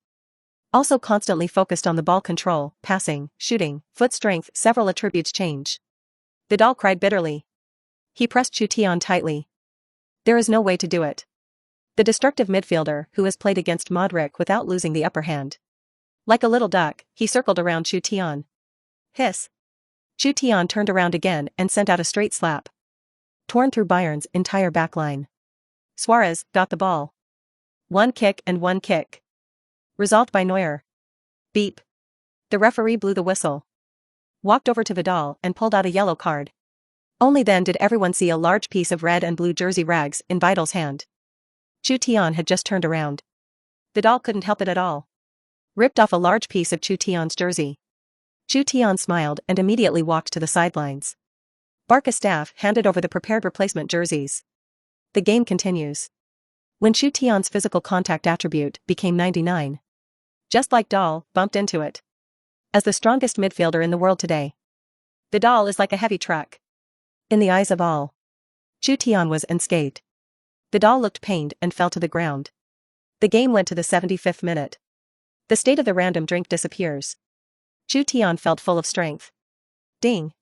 Also constantly focused on the ball control, passing, shooting, foot strength, several attributes change. Vidal cried bitterly. He pressed Chutian tightly. There is no way to do it. The destructive midfielder who has played against Modric without losing the upper hand. Like a little duck, he circled around Chutian. Hiss. Chutian turned around again and sent out a straight slap. Torn through Bayern's entire backline. Suarez got the ball. One kick and one kick. Resolved by Neuer. Beep. The referee blew the whistle. Walked over to Vidal and pulled out a yellow card. Only then did everyone see a large piece of red and blue jersey rags in Vidal's hand. Chutian had just turned around. Vidal couldn't help it at all. Ripped off a large piece of Chutian's jersey. Chutian smiled and immediately walked to the sidelines. Barca staff handed over the prepared replacement jerseys. The game continues. When Chutian's physical contact attribute became 99. Just like Dahl bumped into it. As the strongest midfielder in the world today. Vidal is like a heavy truck. In the eyes of all. Chutian was unscathed. Vidal looked pained and fell to the ground. The game went to the 75th minute. The state of the random drink disappears. Chutian felt full of strength. Ding.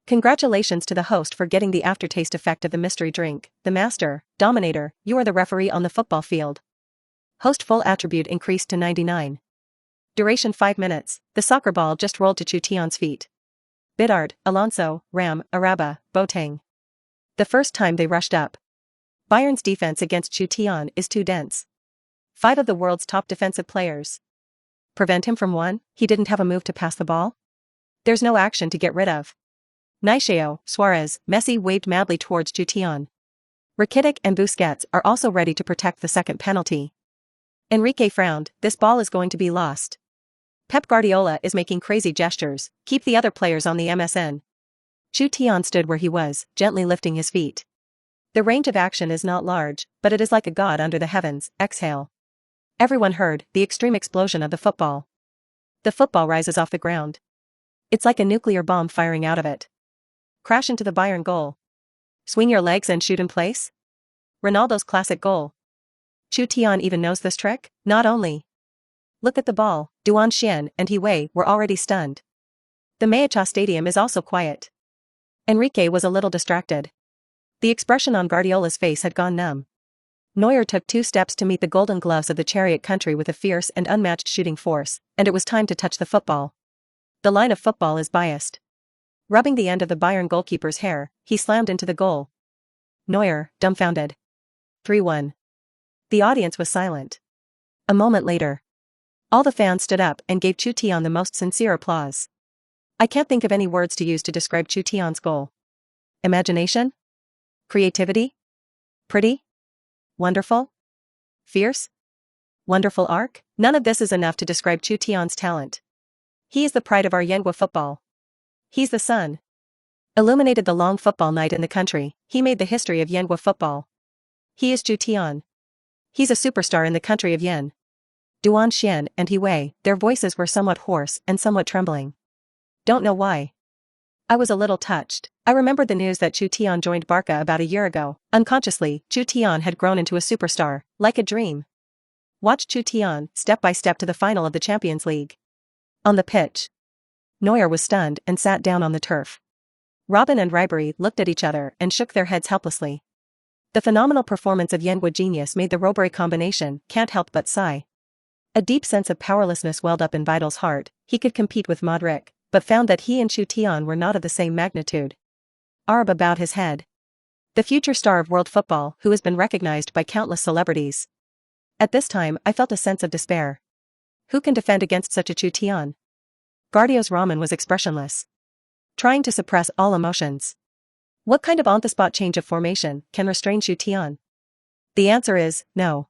Congratulations to the host for getting the aftertaste effect of the mystery drink, the master, dominator, you are the referee on the football field. Host full attribute increased to 99. Duration 5 minutes, the soccer ball just rolled to Chutian's feet. Bidart, Alonso, Ram, Araba, Boateng. The first time they rushed up. Bayern's defense against Chutian is too dense. 5 of the world's top defensive players. Prevent him from one, he didn't have a move to pass the ball? There's no action to get rid of. Neymar, Suarez, Messi waved madly towards Chutian. Rakitic and Busquets are also ready to protect the second penalty. Enrique frowned, this ball is going to be lost. Pep Guardiola is making crazy gestures, keep the other players on the MSN. Chutian stood where he was, gently lifting his feet. The range of action is not large, but it is like a god under the heavens, exhale. Everyone heard the extreme explosion of the football. The football rises off the ground. It's like a nuclear bomb firing out of it. Crash into the Bayern goal. Swing your legs and shoot in place? Ronaldo's classic goal. Chutian even knows this trick? Not only. Look at the ball, Duan Xian and He Wei were already stunned. The Meacha Stadium is also quiet. Enrique was a little distracted. The expression on Guardiola's face had gone numb. Neuer took 2 steps to meet the golden gloves of the chariot country with a fierce and unmatched shooting force, and it was time to touch the football. The line of football is biased. Rubbing the end of the Bayern goalkeeper's hair, he slammed into the goal. Neuer, dumbfounded. 3-1. The audience was silent. A moment later, all the fans stood up and gave Chutian the most sincere applause. I can't think of any words to use to describe Chutian's goal. Imagination? Creativity? Pretty? Wonderful? Fierce? Wonderful arc? None of this is enough to describe Chutian's talent. He is the pride of our Yengwa football. He's the sun. Illuminated the long football night in the country. He made the history of Yengwa football. He is Chutian. He's a superstar in the country of Yen. Duan Xian and He Wei, their voices were somewhat hoarse and somewhat trembling. Don't know why. I was a little touched. I remembered the news that Chutian joined Barca about a year ago. Unconsciously, Chutian had grown into a superstar, like a dream. Watch Chutian, step by step to the final of the Champions League. On the pitch, Neuer was stunned and sat down on the turf. Robin and Ribery looked at each other and shook their heads helplessly. The phenomenal performance of Yengwa genius made the Ribery combination can't help but sigh. A deep sense of powerlessness welled up in Vidal's heart. He could compete with Modric, but found that he and Chutian were not of the same magnitude. Arba bowed his head. The future star of world football, who has been recognized by countless celebrities. At this time, I felt a sense of despair. Who can defend against such a Chutian? Guardio's Ramen was expressionless, trying to suppress all emotions. What kind of on-the-spot change of formation can restrain Chutian? The answer is, no.